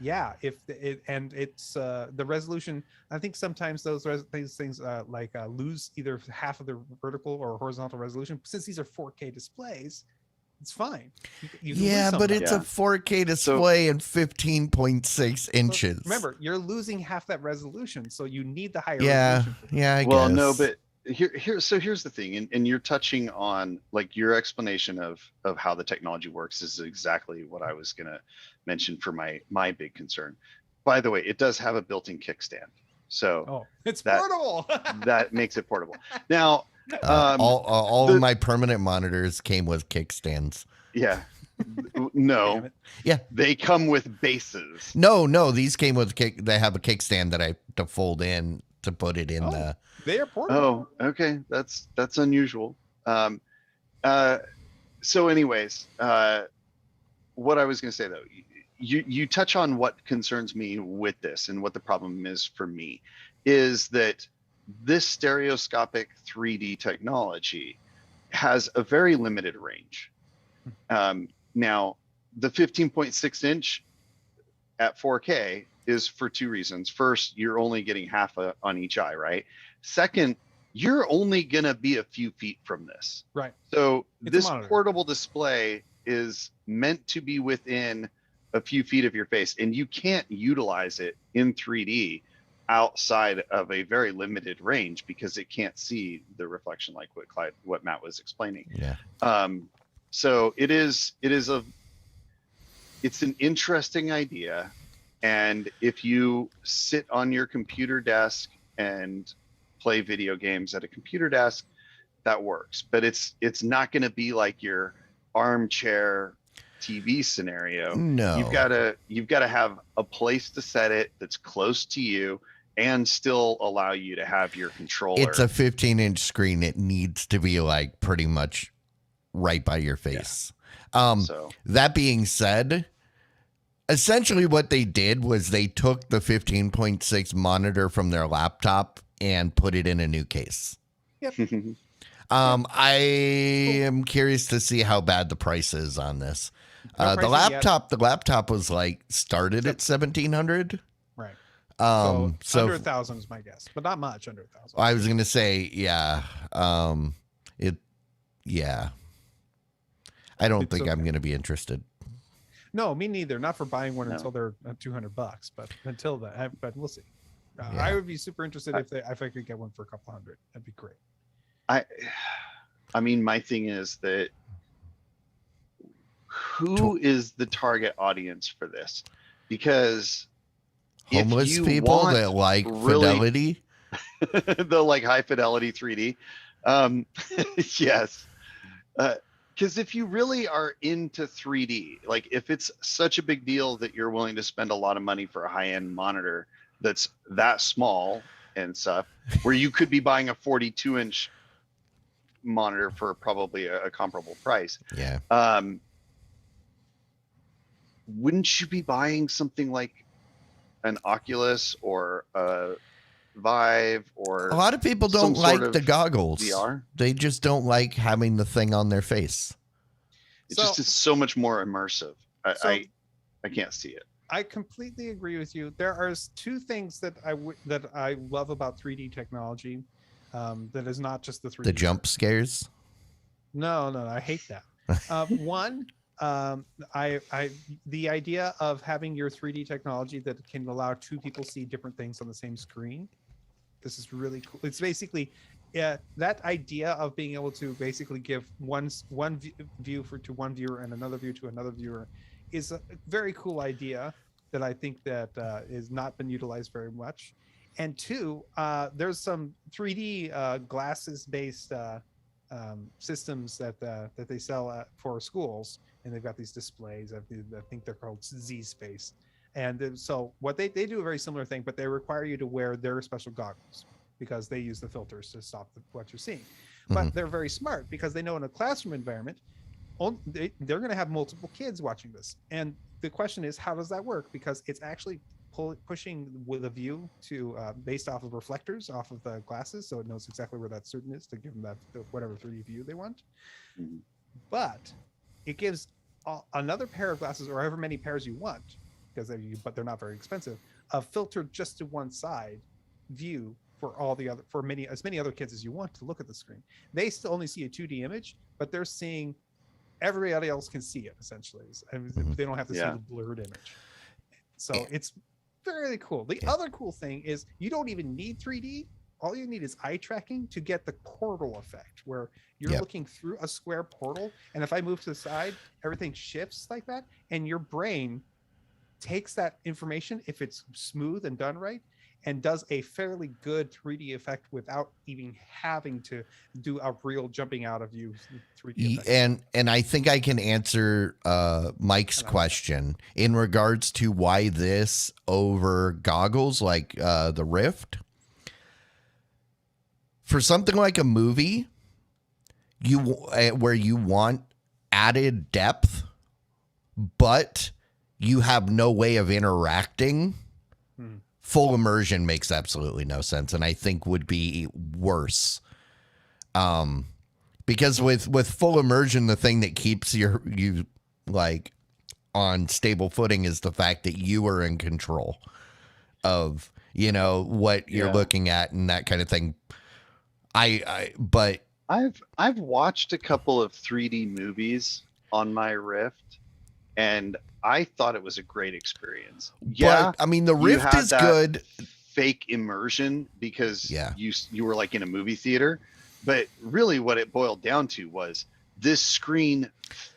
it's the resolution. I think sometimes these things lose either half of the vertical or horizontal resolution. Since these are 4K displays, it's fine. You can lose some but of it's that. a 4K display and 15.6 inches. But remember, you're losing half that resolution, so you need the higher resolution. I guess. No, but here's the thing, and you're touching on like your explanation of how the technology works is exactly what I was gonna mention for my big concern. By the way, it does have a built-in kickstand, so it's portable. That makes it portable. Now, all of my permanent monitors came with kickstands. Yeah. No. Yeah. They come with bases. No, these came with they have a kickstand that I have to fold in to put it in the. They are portable. Oh, okay. That's unusual. So anyways, what I was going to say though, you touch on what concerns me with this and what the problem is for me is that this stereoscopic 3D technology has a very limited range. Now, the 15.6 inch at 4K is for two reasons. First, you're only getting half on each eye, right? Second, you're only going to be a few feet from this. Right. So this portable display is meant to be within a few feet of your face, and you can't utilize it in 3D outside of a very limited range because it can't see the reflection like what Matt was explaining. Yeah. So it's an interesting idea, and if you sit on your computer desk and play video games at a computer desk, that works. But it's not going to be like your armchair TV scenario. No, you've got to have a place to set it that's close to you and still allow you to have your controller. It's a 15-inch screen. It needs to be like pretty much right by your face. Yeah. That being said, essentially what they did was they took the 15.6 monitor from their laptop and put it in a new case. Yep. I am curious to see how bad the price is on this. The laptop was like started at $1,700. Right. So under 1,000 is my guess, but not much under 1,000. I was gonna say, yeah. I don't think I'm gonna be interested. No, me neither. Not for buying one until they're $200, but until that, but we'll see. I would be super interested if I could get one for a couple hundred. That'd be great. I mean, my thing is that who is the target audience for this? Because homeless people that like fidelity, the like high fidelity 3D. Yes. Because if you really are into 3D, like if it's such a big deal that you're willing to spend a lot of money for a high-end monitor that's that small and stuff, where you could be buying a 42-inch monitor for probably a comparable price. Yeah. Wouldn't you be buying something like an Oculus or a Vive or a lot of people don't like the goggles. VR? They just don't like having the thing on their face. It's just so much more immersive. I can't see it. I completely agree with you. There are two things that I love about 3D technology. That is not just the 3D. The jump scares. No, I hate that. One, the idea of having your 3D technology that can allow two people see different things on the same screen. This is really cool. It's basically yeah, that idea of being able to basically give one view to one viewer and another view to another viewer is a very cool idea that I think that is not been utilized very much. And two, there's some 3D glasses based systems that they sell for schools, and they've got these displays. I think they're called Z Space. And so what they do a very similar thing, but they require you to wear their special goggles because they use the filters to stop what you're seeing. Mhm. But they're very smart because they know in a classroom environment, they're going to have multiple kids watching this. And the question is, how does that work? Because it's actually pushing with a view to based off of reflectors off of the glasses, so it knows exactly where that student is to give them that whatever 3D view they want. Mhm. But it gives another pair of glasses, or however many pairs you want, but they're not very expensive, a filter just to one side view for all the other as many other kids as you want to look at the screen. They still only see a 2D image, but they're seeing everybody else can see it essentially. They don't have to see the blurred image. So it's very cool. The other cool thing is you don't even need 3D. All you need is eye tracking to get the portal effect, where you're looking through a square portal, and if I move to the side, everything shifts like that, and your brain takes that information, if it's smooth and done right, and does a fairly good 3D effect without even having to do a real jumping out of you 3D effect. And I think I can answer Mike's question in regards to why this over goggles like the Rift. For something like a movie, where you want added depth, but you have no way of interacting, full immersion makes absolutely no sense, and I think would be worse. Because with full immersion, the thing that keeps you like on stable footing is the fact that you are in control of what you're looking at and that kind of thing. But I've watched a couple of 3D movies on my Rift, and I thought it was a great experience. But, I mean, the Rift is good. Fake immersion because you were like in a movie theater, but really what it boiled down to was this screen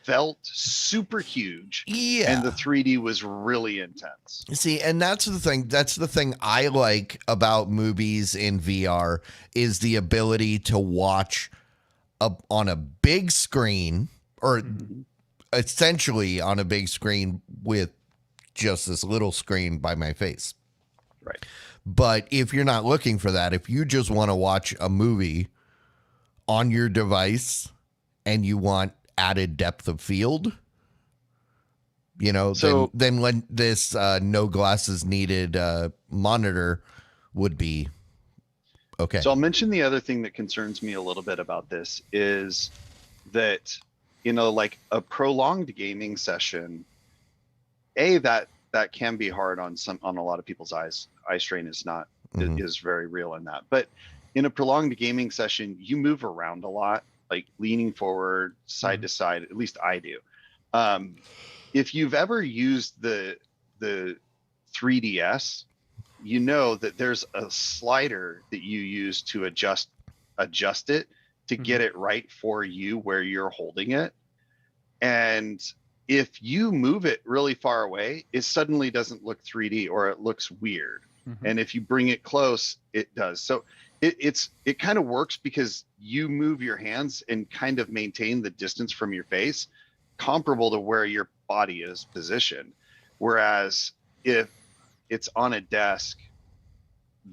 felt super huge, and the 3D was really intense. See, and that's the thing I like about movies in VR is the ability to watch on a big screen, or essentially on a big screen with just this little screen by my face. Right. But if you're not looking for that, if you just want to watch a movie on your device and you want added depth of field, then when this no glasses needed monitor would be okay. So I'll mention the other thing that concerns me a little bit about this is that, like a prolonged gaming session, that can be hard on a lot of people's eyes. Eye strain is very real in that. But in a prolonged gaming session, you move around a lot, like leaning forward, side to side. At least I do. If you've ever used the 3DS, you know that there's a slider that you use to adjust it to get it right for you where you're holding it. And if you move it really far away, it suddenly doesn't look 3D, or it looks weird. And if you bring it close, it does. So it kind of works because you move your hands and kind of maintain the distance from your face comparable to where your body is positioned. Whereas if it's on a desk,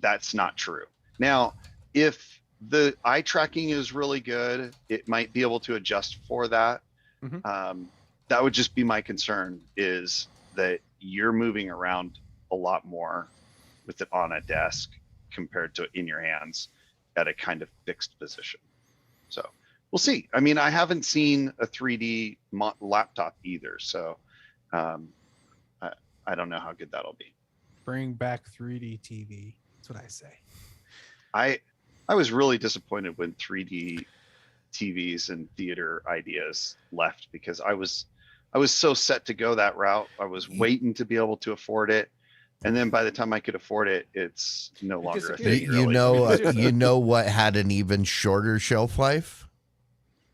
that's not true. Now, if the eye tracking is really good, it might be able to adjust for that. That would just be my concern, is that you're moving around a lot more with it on a desk compared to in your hands at a kind of fixed position. So we'll see. I mean, I haven't seen a 3D laptop either, so I don't know how good that'll be. Bring back 3D TV. That's what I say. I was really disappointed when 3D TVs and theater ideas left, because I was so set to go that route. I was waiting to be able to afford it. And then by the time I could afford it, it's no longer a disappeared. thing. You really. you know what had an even shorter shelf life?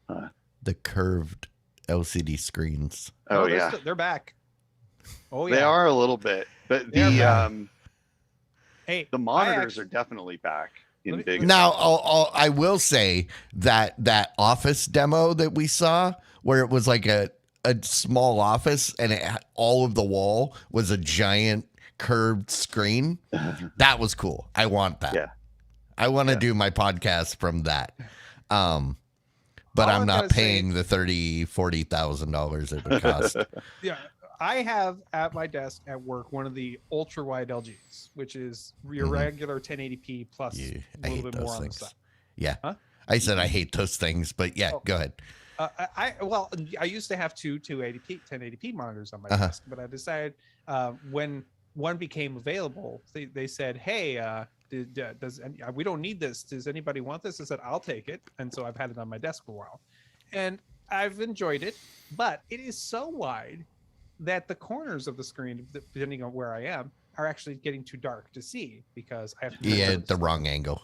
Huh. The curved LCD screens. Oh they're yeah, they're back. Oh yeah, they are a little bit, but They're back. the I monitors actually- are definitely back in Let me- big. Now, I will say that office demo that we saw, where it was like a small office and all of the wall was a giant curved screen, that was cool. I want that. Yeah. I want to Yeah. do my podcast from that. But All I'm I've not gotta say- paying the $40,000 it would cost. Yeah, I have at my desk at work one of the ultra wide LGs, which is your Mhm. regular 1080p plus Yeah, a I little hate bit those more on the things. side. Yeah. Huh? I said I hate those things, but yeah, Oh. go ahead. I used to have two 1080p monitors on my Uh-huh. desk, but I decided when one became available, they said, "Hey, we don't need this. Does anybody want this?" I said, "I'll take it," and so I've had it on my desk for a while, and I've enjoyed it. But it is so wide that the corners of the screen, depending on where I am, are actually getting too dark to see because I have to. Yeah, the wrong angle.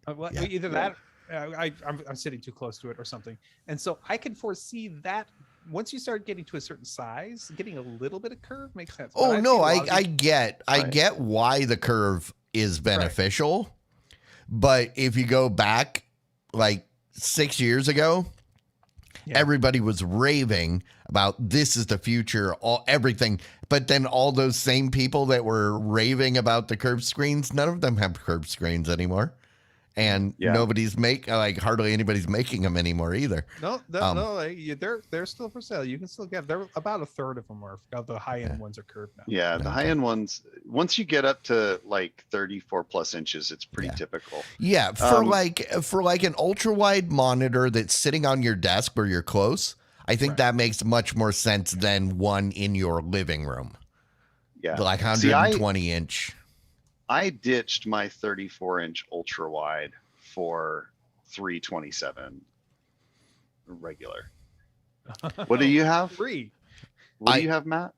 Yeah. Either Yeah. that, I'm sitting too close to it or something, and so I can foresee that once you start getting to a certain size, getting a little bit of curve makes sense. But Oh I've no, seen a lot of I these- get Right. get why the curve is beneficial, but if you go back like 6 years ago, Yeah. everybody was raving about this is the future, everything. But then all those same people that were raving about the curved screens, none of them have curved screens anymore. And Yeah. hardly anybody's making them anymore either. No, Um, they're still for sale. You can still get. They're about a third of them are of the high end ones are curved now. Yeah, the Okay. high end ones. Once you get up to like 34 plus inches, it's pretty Yeah. typical. Yeah, for Um, like an ultra wide monitor that's sitting on your desk where you're close, I think Right. that makes much more sense than one in your living room. Yeah. Like See, 120 inch. I ditched my 34-inch ultra wide for 327 regular. What do you have? Free. What do you have, Matt?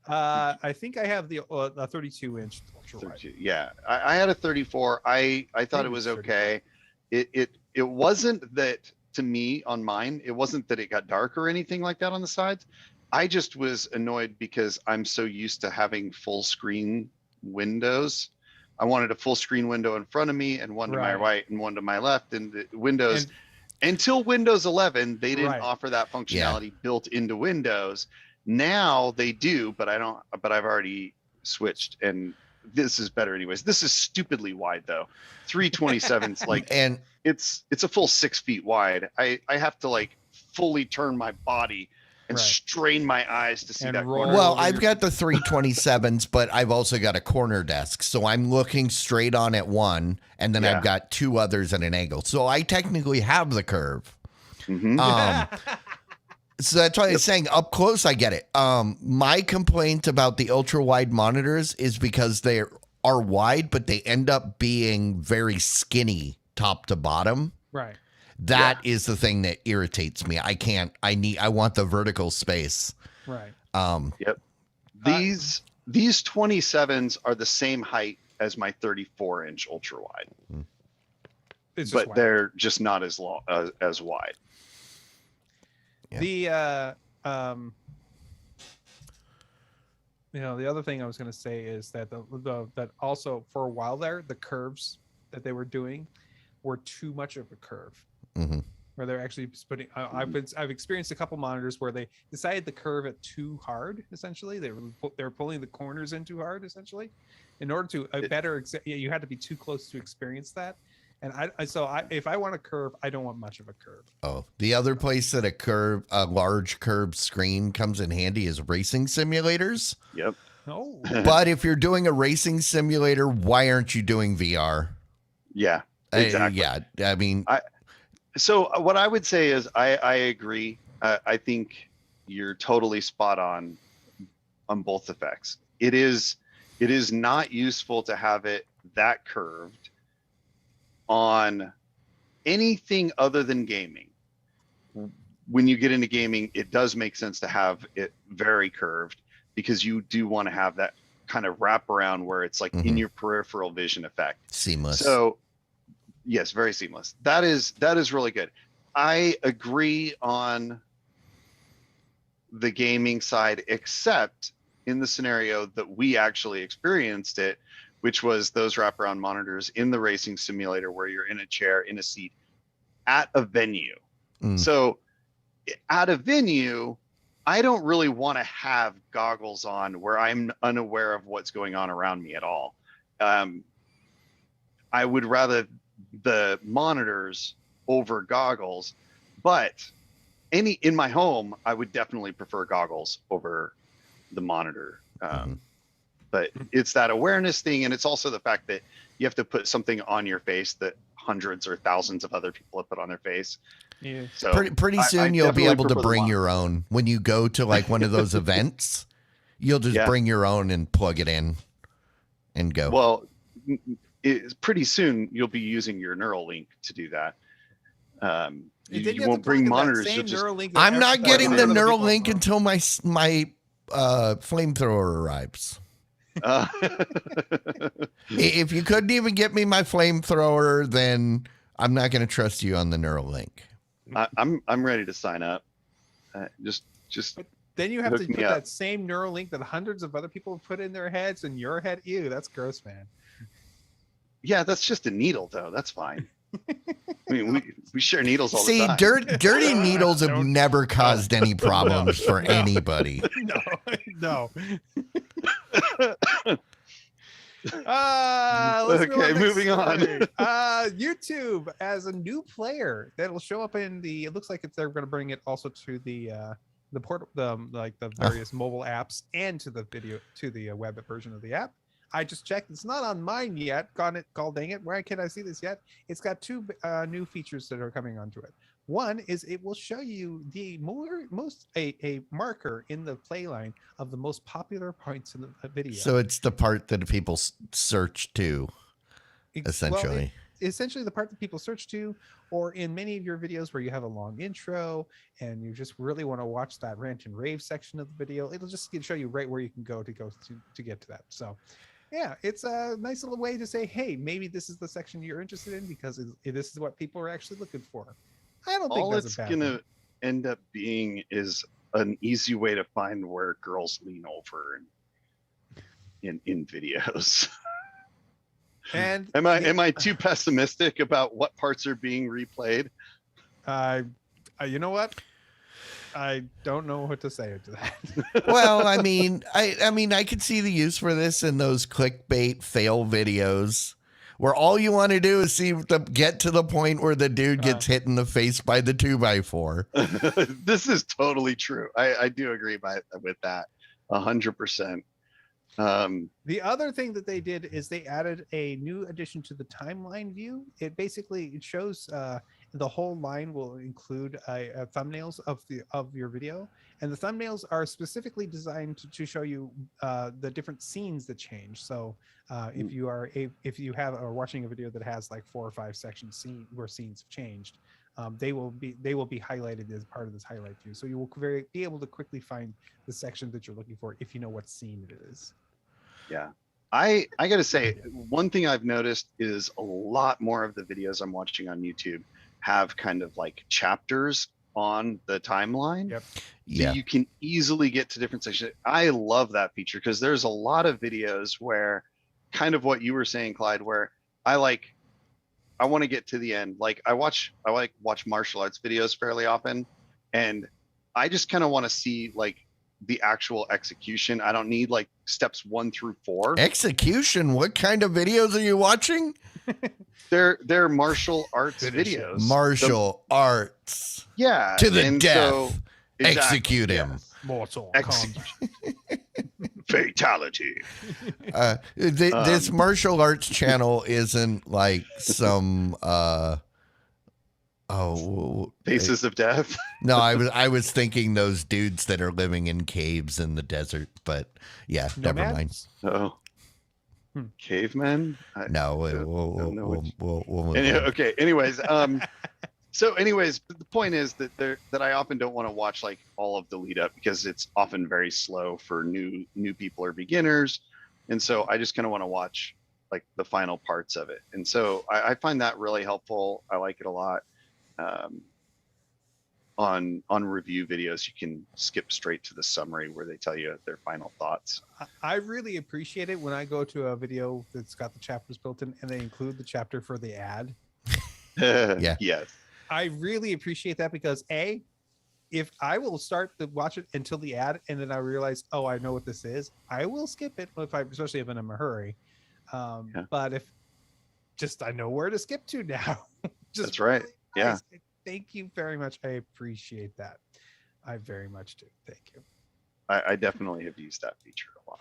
I think I have the 32-inch ultra wide. 32. Yeah, I had a 34. I thought it Maybe was 34. okay. It wasn't that to me on mine. It wasn't that it got dark or anything like that on the sides. I just was annoyed because I'm so used to having full screen windows. I wanted a full screen window in front of me and one to my Right. right and one to my left. And the Windows, And- until Windows 11, they didn't Right. offer that functionality built into Windows. Now they do, but I don't. But I've already switched, and this is better anyways. This is stupidly wide though. 327's like And it's a full 6 feet wide. I have to like fully turn my body and Right. strain my eyes to see And that roll corner. well, over I've your- got the 327s, but I've also got a corner desk. So I'm looking straight on at one, and then Yeah. I've got two others at an angle. So I technically have the curve. Mhm. So that's why I'm saying up close, I get it. My complaint about the ultra wide monitors is because they are wide, but they end up being very skinny top to bottom. Right. That is the thing that irritates me. I want the vertical space. Right. These 27s are the same height as my 34-inch ultra wide, It's just but wide. they're just not as long as wide. Yeah. The the other thing I was going to say is that that also for a while there, the curves that they were doing were too much of a curve. Mhm. Where they're actually putting, I've experienced a couple monitors where they decided to curve it too hard. Essentially, they were pulling the corners in too hard. Essentially, in order to you had to be too close to experience that. And if I want a curve, I don't want much of a curve. Oh, the other place that a large curved screen comes in handy is racing simulators. Yep. No. But if you're doing a racing simulator, why aren't you doing VR? Yeah. Exactly. Yeah, I mean, So what I would say is I agree. I think you're totally spot on both effects. It is not useful to have it that curved on anything other than gaming. When you get into gaming, it does make sense to have it very curved because you do want to have that kind of wraparound where it's like in Mhm. your peripheral vision effect. Seamless. So yes, very seamless. That is really good. I agree on the gaming side, except in the scenario that we actually experienced it, which was those wraparound monitors in the racing simulator where you're in a chair, in a seat at a venue. Mm. So at a venue, I don't really want to have goggles on where I'm unaware of what's going on around me at all. I would rather the monitors over goggles, but in my home, I would definitely prefer goggles over the monitor. But it's that awareness thing, and it's also the fact that you have to put something on your face that hundreds or thousands of other people have put on their face. Yeah. So pretty soon I you'll be definitely able to prefer the bring your monitor. own when you go to like one of those events. You'll just Yeah. bring your own and plug it in and go. Well, pretty soon you'll be using your Neuralink to do that. You won't bring monitors. You'll just I'm not getting the Neuralink Neuralink until my flamethrower arrives. If you couldn't even get me my flamethrower, then I'm not going to trust you on the Neuralink. I'm ready to sign up. Just Then you have to hook put me up. that same Neuralink that hundreds of other people have put in their heads and your head. Ew, that's gross, man. Yeah, that's just a needle though. That's fine. I mean, we share needles all the time. Dirty needles have never caused any problems for No. anybody. No. Let's go Okay, next moving on. story. YouTube as a new player that'll show up in the. It looks like they're going to bring it also to the various mobile apps and to the web version of the app. I just checked. It's not on mine yet. Gone dang it. Where can I see this yet? It's got two new features that are coming onto it. One is it will show you the a marker in the play line of the most popular points in the video. So it's the part that people search to, essentially. Essentially the part that people search to, or in many of your videos where you have a long intro and you just really want to watch that rant and rave section of the video, it'll just show you right where you can go to get to that. So yeah, it's a nice little way to say, hey, maybe this is the section you're interested in because this is what people are actually looking for. I don't think All that's it's a bad gonna thing. end up being is an easy way to find where girls lean over in videos. And am I too pessimistic about what parts are being replayed? you know what? I don't know what to say to that. Well, I mean, I could see the use for this in those clickbait fail videos where all you want to do is get to the point where the dude gets hit in the face by the 2x4. This is totally true. I do agree with that 100%. The other thing that they did is they added a new addition to the timeline view. It shows the whole line will include thumbnails of your video, and the thumbnails are specifically designed to show you the different scenes that change. So if you are watching a video that has like 4 or 5 sections where scenes have changed, they will be highlighted as part of this highlight view. So you will be able to quickly find the section that you're looking for if you know what scene it is. Yeah. I gotta say, one thing I've noticed is a lot more of the videos I'm watching on YouTube have kind of like chapters on the timeline. Yep. So you can easily get to different sections. I love that feature because there's a lot of videos where kind of what you were saying, Clyde, where I want to get to the end. Like I watch martial arts videos fairly often, and I just kind of want to see like the actual execution. I don't need like steps 1 through 4. Execution? What kind of videos are you watching? They're martial arts videos. Martial arts. Yeah. To the and death. So, Execute him. yes. Mortal Fatality. This martial arts channel isn't like some Faces of Death. No, I was thinking those dudes that are living in caves in the desert, but yeah, never mind. Oh, cavemen. No, we'll move on. Okay. Anyways, anyways, the point is that I often don't want to watch like all of the lead up because it's often very slow for new people or beginners. And so I just kind of want to watch like the final parts of it. And so I find that really helpful. I like it a lot. On review videos, you can skip straight to the summary where they tell you their final thoughts. I really appreciate it when I go to a video that's got the chapters built in and they include the chapter for the ad. Yeah. Yes. I really appreciate that because if I will start to watch it until the ad and then I realize, oh, I know what this is, I will skip it especially if I'm in a hurry. But if just I know where to skip to now. That's right. Really Yeah. nice. Thank you very much. I appreciate that. I very much do. Thank you. I definitely have used that feature a lot.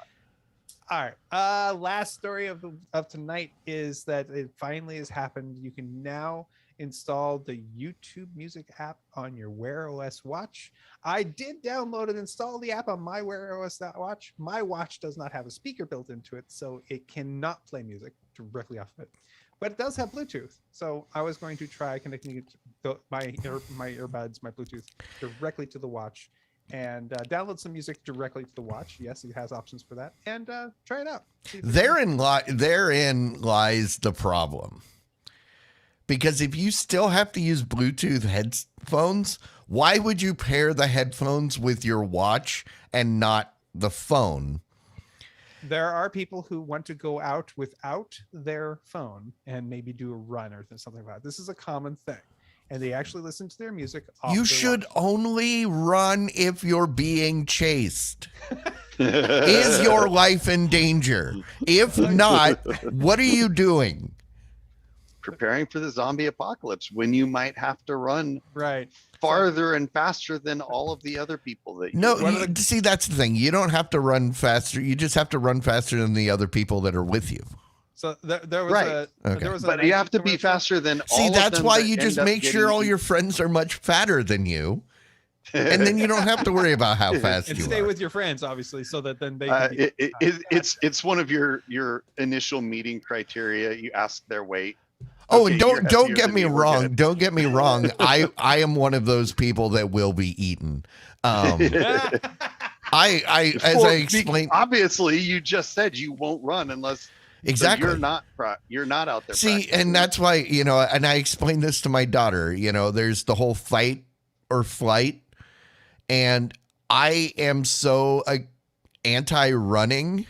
All right. Last story of tonight is that it finally has happened. You can now install the YouTube Music app on your Wear OS watch. I did download and install the app on my Wear OS watch. My watch does not have a speaker built into it, so it cannot play music directly off of it. But it does have Bluetooth. So I was going to try connecting my earbuds, my Bluetooth directly to the watch and download some music directly to the watch. Yes, it has options for that. And try it out. Therein lies the problem. Because if you still have to use Bluetooth headphones, why would you pair the headphones with your watch and not the phone? There are people who want to go out without their phone and maybe do a run or something like that. This is a common thing. And they actually listen to their music. You should only run if you're being chased. Is your life in danger? If not, what are you doing? Preparing for the zombie apocalypse when you might have to run right farther and faster than all of the other people that see, that's the thing. You don't have to run faster. You just have to run faster than the other people that are with you. So there was right. there was but you have to be faster than all See, that's of them why that you just end up make sure all your friends are much fatter than you. And then you don't have to worry about how fast and you stay are. with your friends, obviously, so that then they can be, it's one of your initial meeting criteria. You ask their weight. Oh, Okay, and don't get me we're wrong. good. Don't get me wrong. I am one of those people that will be eaten. As I explained, obviously you just said you won't run unless exactly so you're not out there. See, and that's why, and I explained this to my daughter, there's the whole fight or flight. And I am so anti-running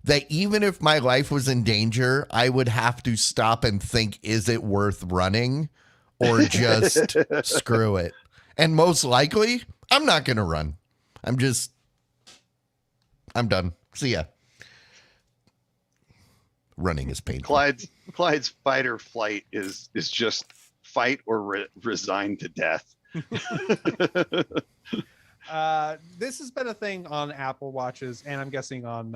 that even if my life was in danger, I would have to stop and think, is it worth running or just screw it? And most likely, I'm not going to run. I'm done. See ya. Running is painful. Clyde's fight or flight is just fight or resign to death. This has been a thing on Apple watches, and I'm guessing on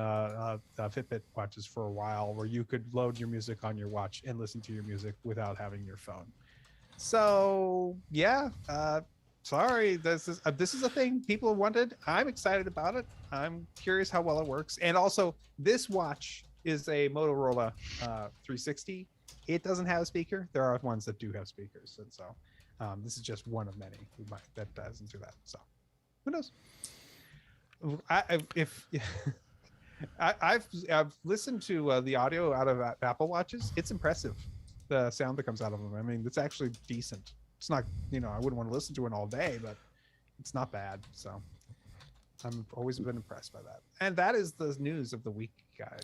Fitbit watches for a while, where you could load your music on your watch and listen to your music without having your phone. So yeah, sorry, this is a thing people wanted. I'm excited about it. I'm curious how well it works, and also this watch is a Motorola 360. It doesn't have a speaker. There are ones that do have speakers, and so this is just one of many that doesn't do that. So. Who knows? I've listened to the audio out of Apple Watches. It's impressive, the sound that comes out of them. I mean, it's actually decent. It's not, I wouldn't want to listen to it all day, but it's not bad. So I've always been impressed by that. And that is the news of the week, guys.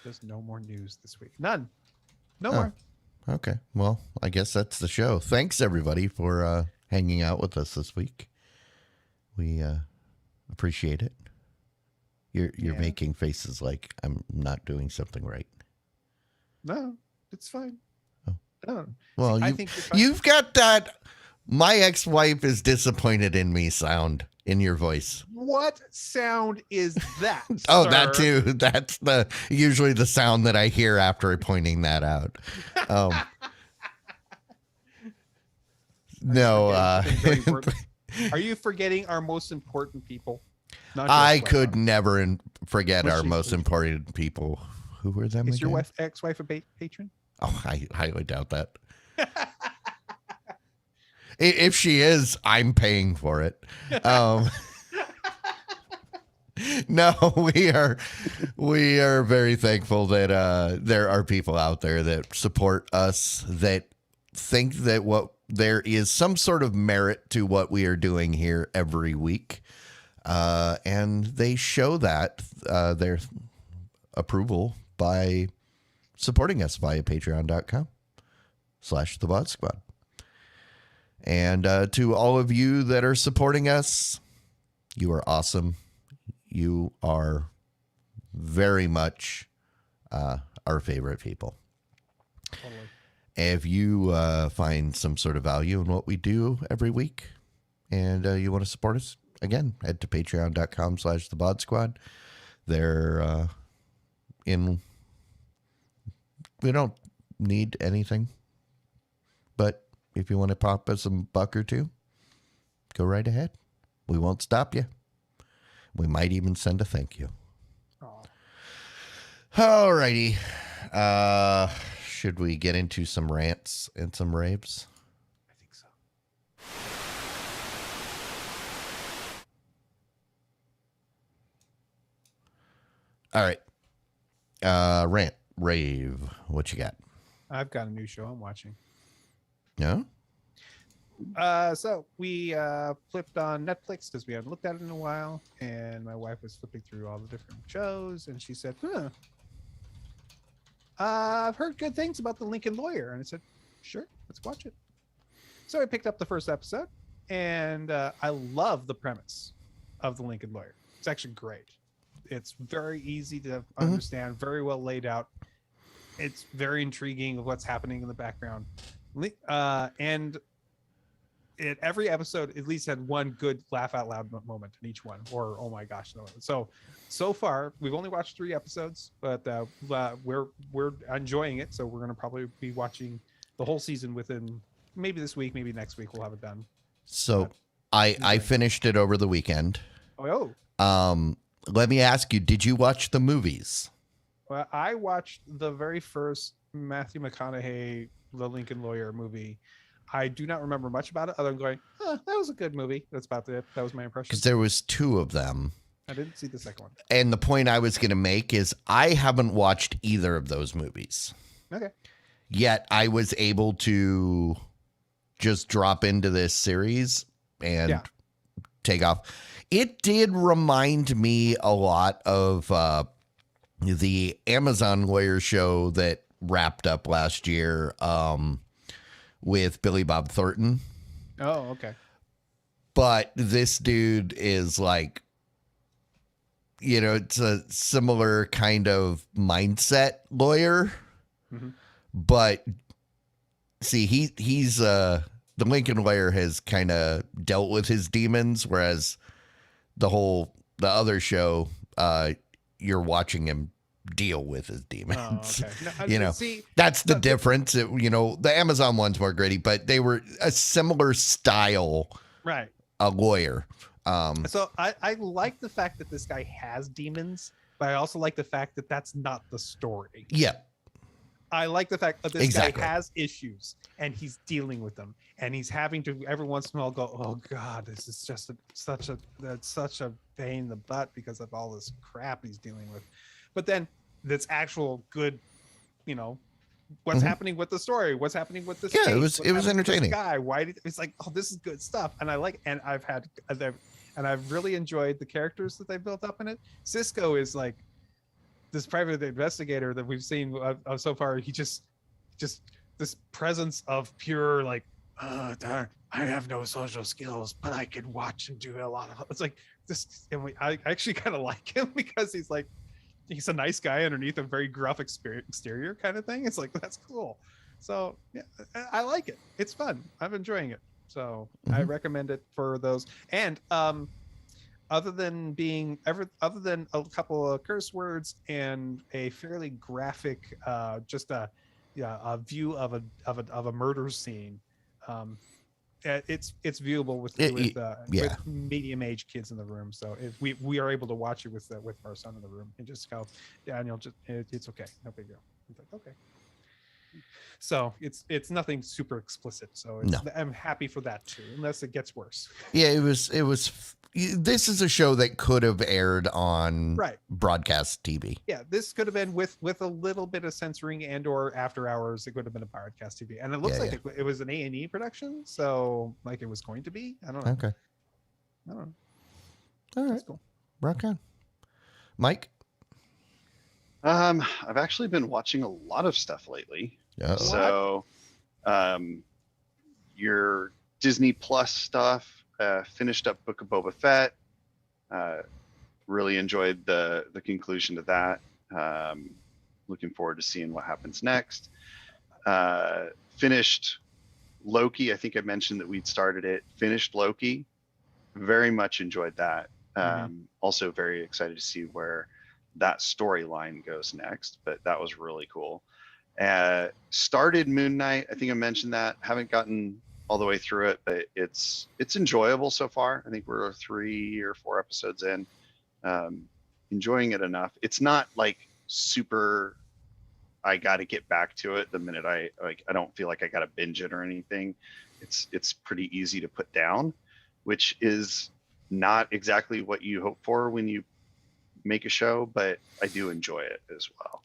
There's no more news this week. None. No more. Okay. Well, I guess that's the show. Thanks, everybody, for hanging out with us this week. We appreciate it. You're making faces like I'm not doing something right. No, it's fine. Oh. No. Well, I think you've got that my ex-wife is disappointed in me sound in your voice. What sound is that? Oh, sir? that too. That's usually the sound that I hear after pointing that out. No. Are you forgetting our most important people? I could never forget our most important people. Who were them? Is again? your ex-wife a patron? Oh, I highly doubt that. If she is, I'm paying for it. No, we are very thankful that there are people out there that support us, that think that what there is some sort of merit to what we are doing here every week. And they show that their approval by supporting us via patreon.com/the Squad. And to all of you that are supporting us, you are awesome. You are very much our favorite people. Totally. If you find some sort of value in what we do every week and you want to support us, again, head to patreon.com/the Squad. They're we don't need anything, but if you want to pop us a buck or two, go right ahead. We won't stop you. We might even send a thank you. Aw. All righty. Should we get into some rants and some raves? I think so. All right. Rant, rave. What you got? I've got a new show I'm watching. No? So we flipped on Netflix because we hadn't looked at it in a while, and my wife was flipping through all the different shows, and she said, I've heard good things about The Lincoln Lawyer. And I said, sure, let's watch it. So I picked up the first episode, and I love the premise of The Lincoln Lawyer. It's actually great. It's very easy to understand, very well laid out. It's very intriguing of what's happening in the background. And every episode at least had one good laugh out loud moment in each one, or oh my gosh, no. So far we've only watched 3 episodes, but we're enjoying it. So we're going to probably be watching the whole season within maybe this week, maybe next week we'll have it done. So I finished it over the weekend. Oh. Let me ask you, did you watch the movies? Well, I watched the very first Matthew McConaughey The Lincoln Lawyer movie. I do not remember much about it other than going, that was a good movie. That's about it. That was my impression. Because there was 2 of them. I didn't see the second one. And the point I was going to make is I haven't watched either of those movies. Okay. Yet I was able to just drop into this series and take off. It did remind me a lot of the Amazon Lawyer show that wrapped up last year with Billy Bob Thornton. Oh, okay. But this dude is like, it's a similar kind of mindset lawyer. Mm-hmm. But see, he's the Lincoln Lawyer has kind of dealt with his demons, whereas the other show, you're watching him deal with his demons. Oh, okay. No, that's the difference. The Amazon one's more gritty, but they were a similar style, right? A lawyer. So I like the fact that this guy has demons, but I also like the fact that that's not the story. Yeah. I like the fact that this Exactly. guy has issues and he's dealing with them, and he's having to every once in a while go, oh God, this is just such a pain in the butt because of all this crap he's dealing with. But then that's actual good, what's happening with the story, what's happening with this. Yeah, case, it was entertaining. Guy, it's like, oh, this is good stuff, and I like, and I've really enjoyed the characters that they built up in it. Cisco is like this private investigator that we've seen so far. He just this presence of pure like, oh, darn, I have no social skills, but I can watch and do a lot of. It's like this, and I actually kind of like him because he's like, he's a nice guy underneath a very gruff exterior kind of thing. It's like, that's cool. So yeah, I like it. It's fun. I'm enjoying it. So I recommend it for those. And other than a couple of curse words and a fairly graphic, just a view of a murder scene, it's viewable with medium-aged kids in the room. So if we are able to watch it with our son in the room and just go, Daniel, it's okay, no big deal. It's like, okay. So it's nothing super explicit. So No. I'm happy for that too, unless it gets worse. Yeah, it was. This is a show that could have aired on Right. broadcast TV. Yeah, this could have been with a little bit of censoring and or after hours. It could have been a broadcast TV, and it looks like it was an A&E production, so like it was going to be. I don't know. Okay. I don't know. All right. That's cool. Rock on. Mike? I've actually been watching a lot of stuff lately. Uh-oh. So, your Disney Plus stuff, finished up Book of Boba Fett. Really enjoyed the conclusion to that. Looking forward to seeing what happens next. Finished Loki. I think I mentioned that we'd started it. Finished Loki. Very much enjoyed that. Also very excited to see where that storyline goes next, but that was really cool. Started Moon Knight. I think I mentioned that. Haven't gotten all the way through it, but it's enjoyable so far. I think we're 3 or 4 episodes in. Enjoying it enough. It's not like super, I got to get back to it the minute I don't feel like I got to binge it or anything. It's pretty easy to put down, which is not exactly what you hope for when you make a show, but I do enjoy it as well.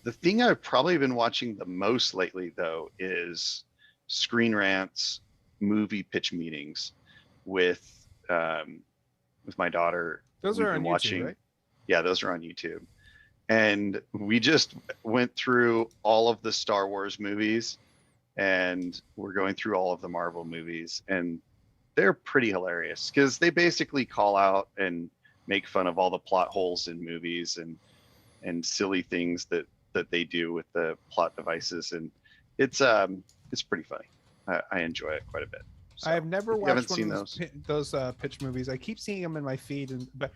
The thing I've probably been watching the most lately, though, is Screen Rant's movie pitch meetings with my daughter. Those are on YouTube, right? Yeah, those are on YouTube. And we just went through all of the Star Wars movies, and we're going through all of the Marvel movies, and they're pretty hilarious because they basically call out and make fun of all the plot holes in movies and silly things that they do with the plot devices, and it's pretty funny. I enjoy it quite a bit. So, I have never watched one seen of those pitch movies. I keep seeing them in my feed, but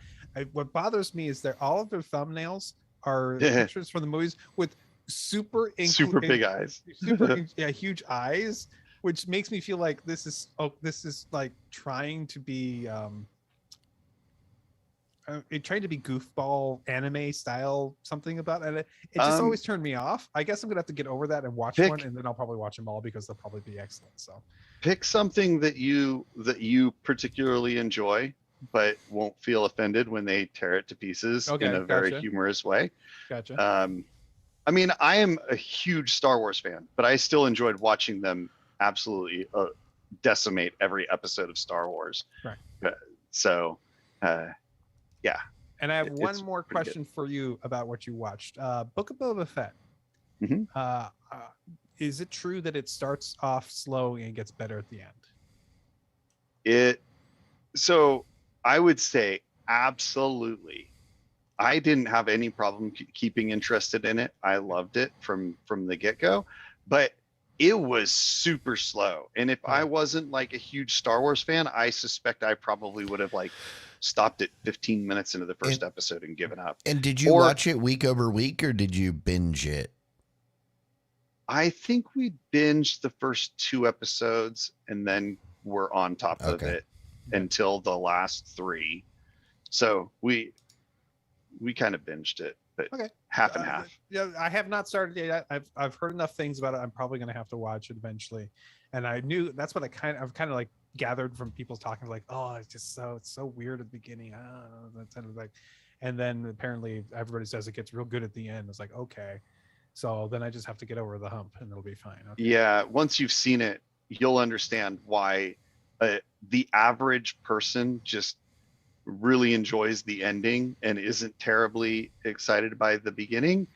what bothers me is that all of their thumbnails are pictures from the movies with super big eyes, huge eyes, which makes me feel like this is like trying to be trying to be goofball anime style something about it. It just always turned me off. I guess I'm gonna have to get over that and watch one, and then I'll probably watch them all because they'll probably be excellent. So pick something that you particularly enjoy, but won't feel offended when they tear it to pieces in a very humorous way. Gotcha. I mean, I am a huge Star Wars fan, but I still enjoyed watching them absolutely decimate every episode of Star Wars. Right. So, yeah. And I have one more question for you about what you watched. Book of Boba Fett. Mm-hmm. Is it true that it starts off slow and gets better at the end? So I would say absolutely. I didn't have any problem keeping interested in it. I loved it from the get-go, but it was super slow. And if I wasn't like a huge Star Wars fan, I suspect I probably would have like stopped at 15 minutes into the first episode and given up. And did you watch it week over week, or did you binge it? I think we binged the first 2 episodes and then we're on top of it until the last 3. So we kind of binged it, but half and half. Yeah, I have not started yet. I've heard enough things about it. I'm probably going to have to watch it eventually. And I knew that's what I've kind of like gathered from people talking like, oh, it's so weird at the beginning. That's kind of like, and then apparently everybody says it gets real good at the end. It's like, okay. So then I just have to get over the hump and it'll be fine. Okay. Yeah. Once you've seen it, you'll understand why the average person just really enjoys the ending and isn't terribly excited by the beginning.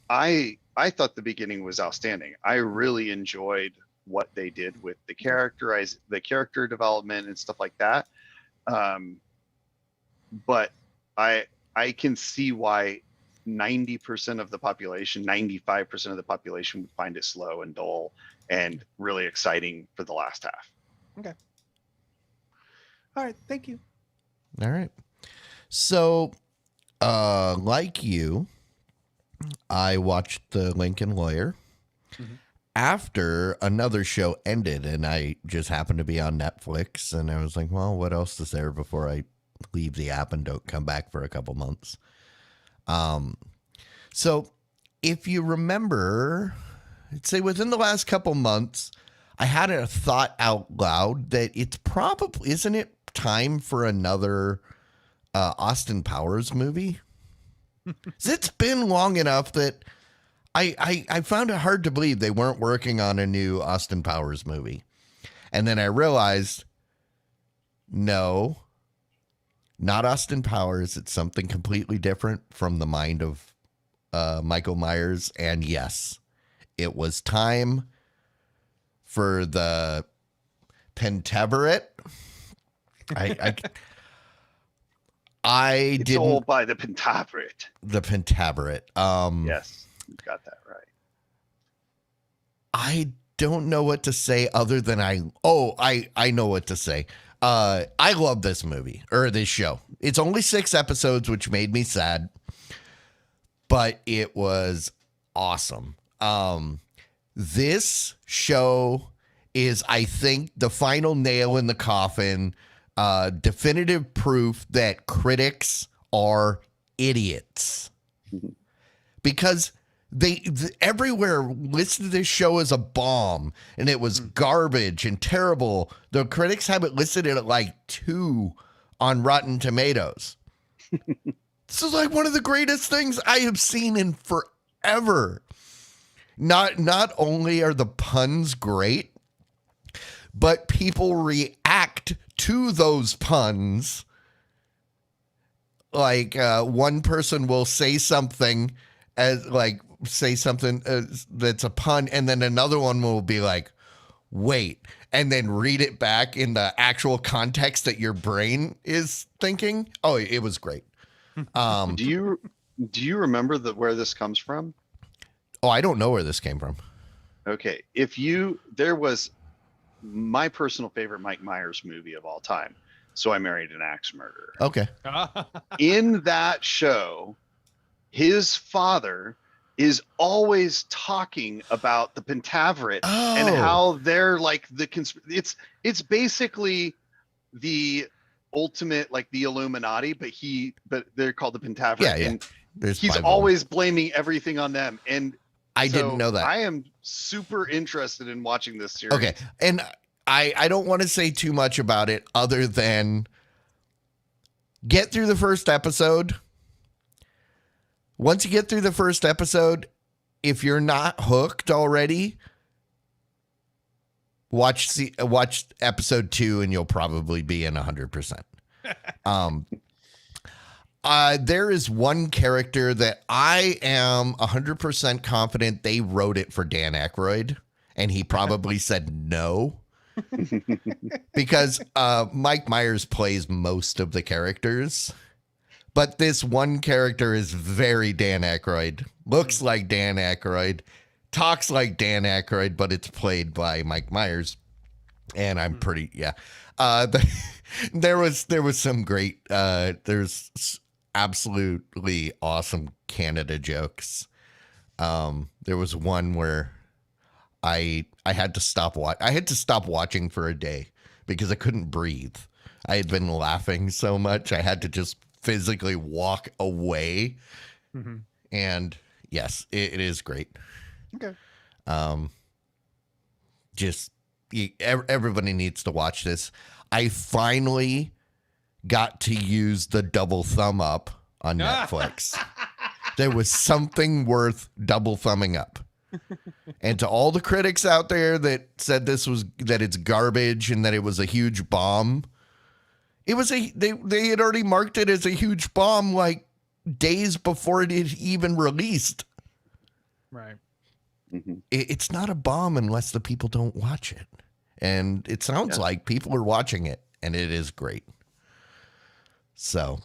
I thought the beginning was outstanding. I really enjoyed what they did with the character development and stuff like that. But I can see why 90% of the population, 95% of the population would find it slow and dull and really exciting for the last half. Okay. All right. Thank you. All right. So, like you, I watched The Lincoln Lawyer after another show ended, and I just happened to be on Netflix, and I was like, well, what else is there before I leave the app and don't come back for a couple months? So if you remember I'd say within the last couple months, I had a thought out loud that it's probably, isn't it time for another Austin Powers movie? 'Cause it's been long enough that I found it hard to believe they weren't working on a new Austin Powers movie. And then I realized, no, not Austin Powers. It's something completely different from the mind of Michael Myers. And yes, it was time for the Pentaveret. I It's didn't. all by the Pentaveret. The Pentaveret. Yes, you got that right. I don't know what to say other than I know what to say. I love this movie or this show. It's only 6 episodes, which made me sad, but it was awesome. This show is, I think, the final nail in the coffin, definitive proof that critics are idiots. Because they everywhere listed this show as a bomb and it was garbage and terrible. The critics have it listed at like 2 on Rotten Tomatoes. This is like one of the greatest things I have seen in forever. Not only are the puns great, but people react to those puns. Like one person will say something that's a pun, and then another one will be like, wait, and then read it back in the actual context that your brain is thinking. Oh, it was great. Do you remember where this comes from? Oh, I don't know where this came from. Okay, there was my personal favorite Mike Myers movie of all time, So I Married an Axe Murderer. Okay. In that show, his father is always talking about the Pentaveret and how they're like it's basically the ultimate, like the Illuminati, but they're called the Pentaveret. Yeah, yeah. And There's he's 5 of them. always blaming everything on them. And I so didn't know that. I am super interested in watching this series. Okay. And I don't want to say too much about it other than get through the first episode. Once you get through the first episode, if you're not hooked already, watch episode 2 and you'll probably be in 100%. There is one character that I am 100% confident they wrote it for Dan Aykroyd, and he probably said no. Because Mike Myers plays most of the characters, but this one character is very Dan Aykroyd, looks like Dan Aykroyd, talks like Dan Aykroyd, but it's played by Mike Myers. And I'm pretty, yeah. There was some great, there's absolutely awesome Canada jokes. There was one where I had to stop watching for a day because I couldn't breathe. I had been laughing so much. I had to just physically walk away. Mm-hmm. And yes, it is great. Okay. Everybody needs to watch this. I finally got to use the double thumb up on Netflix. There was something worth double thumbing up. And to all the critics out there that said that it's garbage and that it was a huge bomb, they had already marked it as a huge bomb like days before it had even released. Right. Mm-hmm. It's not a bomb unless the people don't watch it. And it sounds like people are watching it, and it is great. So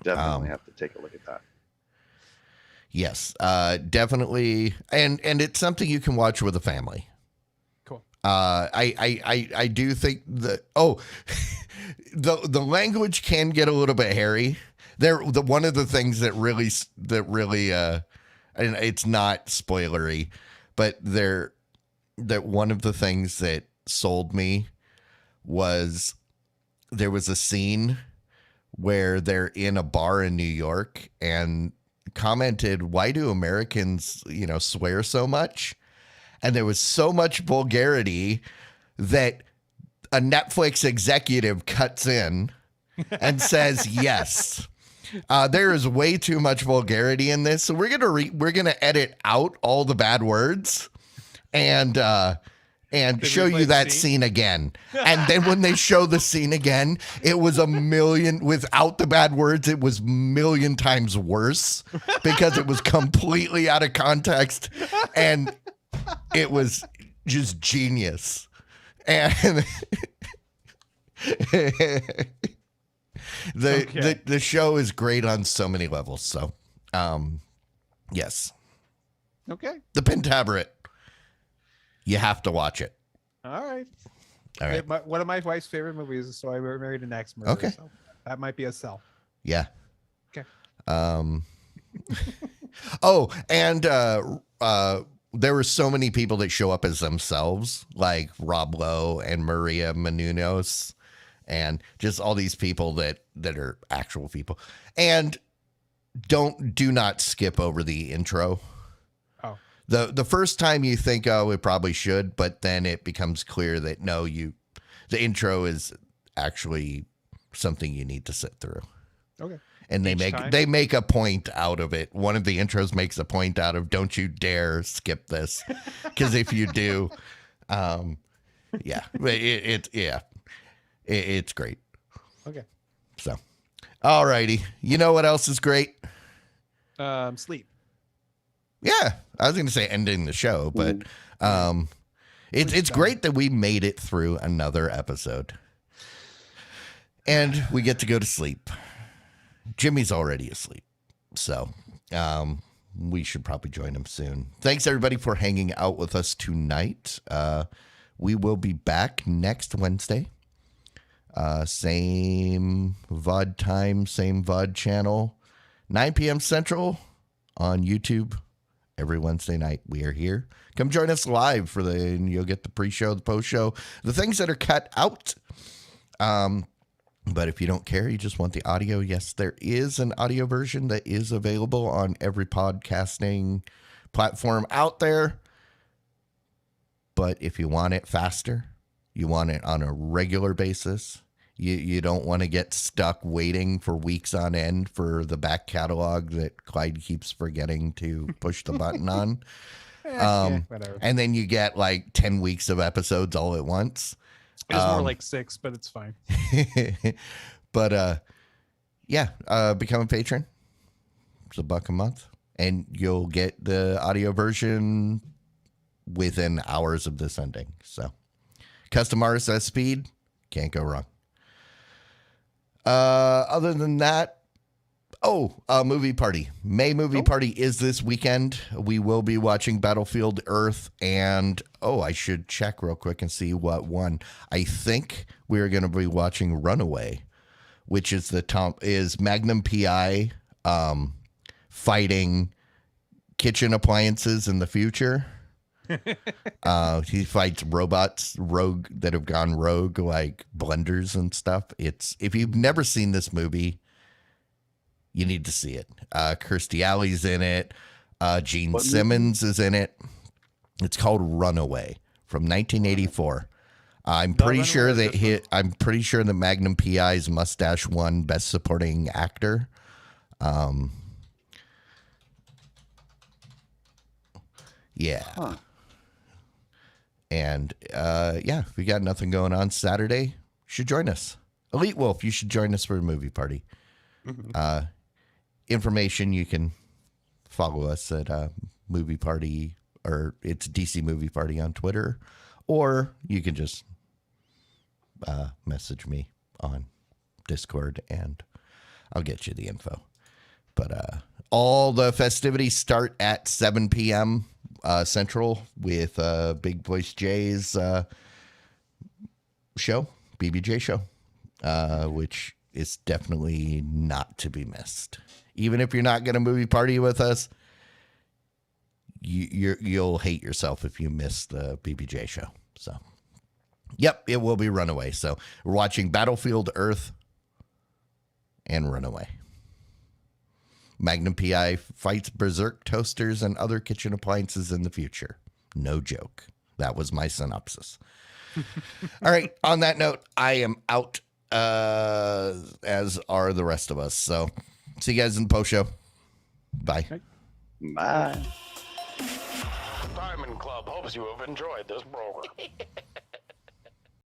Definitely have to take a look at that. Yes, definitely. And it's something you can watch with a family. Cool. I do think that, the language can get a little bit hairy. One of the things that really, and it's not spoilery, but that one of the things that sold me was there was a scene where they're in a bar in New York and commented, why do Americans, swear so much? And there was so much vulgarity that a Netflix executive cuts in and says, yes, there is way too much vulgarity in this. So we're gonna edit out all the bad words and show you that scene again. And then when they show the scene again, it was a million, without the bad words, it was 1,000,000 times worse because it was completely out of context and it was just genius. And the show is great on so many levels. So, yes. Okay. The Pentaverate. You have to watch it. All right. All right. One of my wife's favorite movies is So I Married an Axe Murderer. Okay. So that might be a sell. Yeah. Okay. Oh, and there were so many people that show up as themselves, like Rob Lowe and Maria Menounos, and just all these people that are actual people. And do not skip over the intro. Oh. The first time you think, oh, it probably should, but then it becomes clear that no, the intro is actually something you need to sit through. Okay. And they make a point out of it. One of the intros makes a point out of, don't you dare skip this, because if you do, it's great. Okay. So, all righty. You know what else is great? Sleep. Yeah, I was going to say ending the show, but it's great that we made it through another episode. And we get to go to sleep. Jimmy's already asleep, so we should probably join him soon. Thanks, everybody, for hanging out with us tonight. We will be back next Wednesday. Same VOD time, same VOD channel, 9 p.m. Central on YouTube. Every Wednesday night, we are here. Come join us live and you'll get the pre-show, the post-show, the things that are cut out. But if you don't care, you just want the audio, yes, there is an audio version that is available on every podcasting platform out there. But if you want it faster, you want it on a regular basis, you don't want to get stuck waiting for weeks on end for the back catalog that Clyde keeps forgetting to push the button on. Whatever. And then you get like 10 weeks of episodes all at once. It's more like 6, but it's fine. But become a patron. It's $1 a month, and you'll get the audio version within hours of this ending. So, custom RSS speed, can't go wrong. Other than that, movie party. May movie party is this weekend. We will be watching Battlefield Earth, and I should check real quick and see what one. I think we are going to be watching Runaway, which is is Magnum Pi fighting kitchen appliances in the future. He fights robots that have gone rogue, like blenders and stuff. If you've never seen this movie, you need to see it. Kirstie Alley's in it. Gene Simmons is in it. It's called Runaway from 1984. I'm pretty sure that Magnum Pi's mustache won Best Supporting Actor. Yeah. Huh. And if we got nothing going on Saturday, you should join us. Elite Wolf, you should join us for a movie party. Mm-hmm. Information, you can follow us at Movie Party, or it's DC Movie Party on Twitter, or you can just message me on Discord and I'll get you the info. But all the festivities start at 7 p.m. Central with Big Voice J's show, BBJ show, which is definitely not to be missed. Even if you're not going to movie party with us, you'll hate yourself if you miss the BBJ show. So, yep, it will be Runaway. So we're watching Battlefield Earth and Runaway. Magnum Pi fights berserk toasters and other kitchen appliances in the future. No joke. That was my synopsis. All right. On that note, I am out, as are the rest of us. So see you guys in the post show. Bye. Bye. Diamond Club hopes you have enjoyed this program.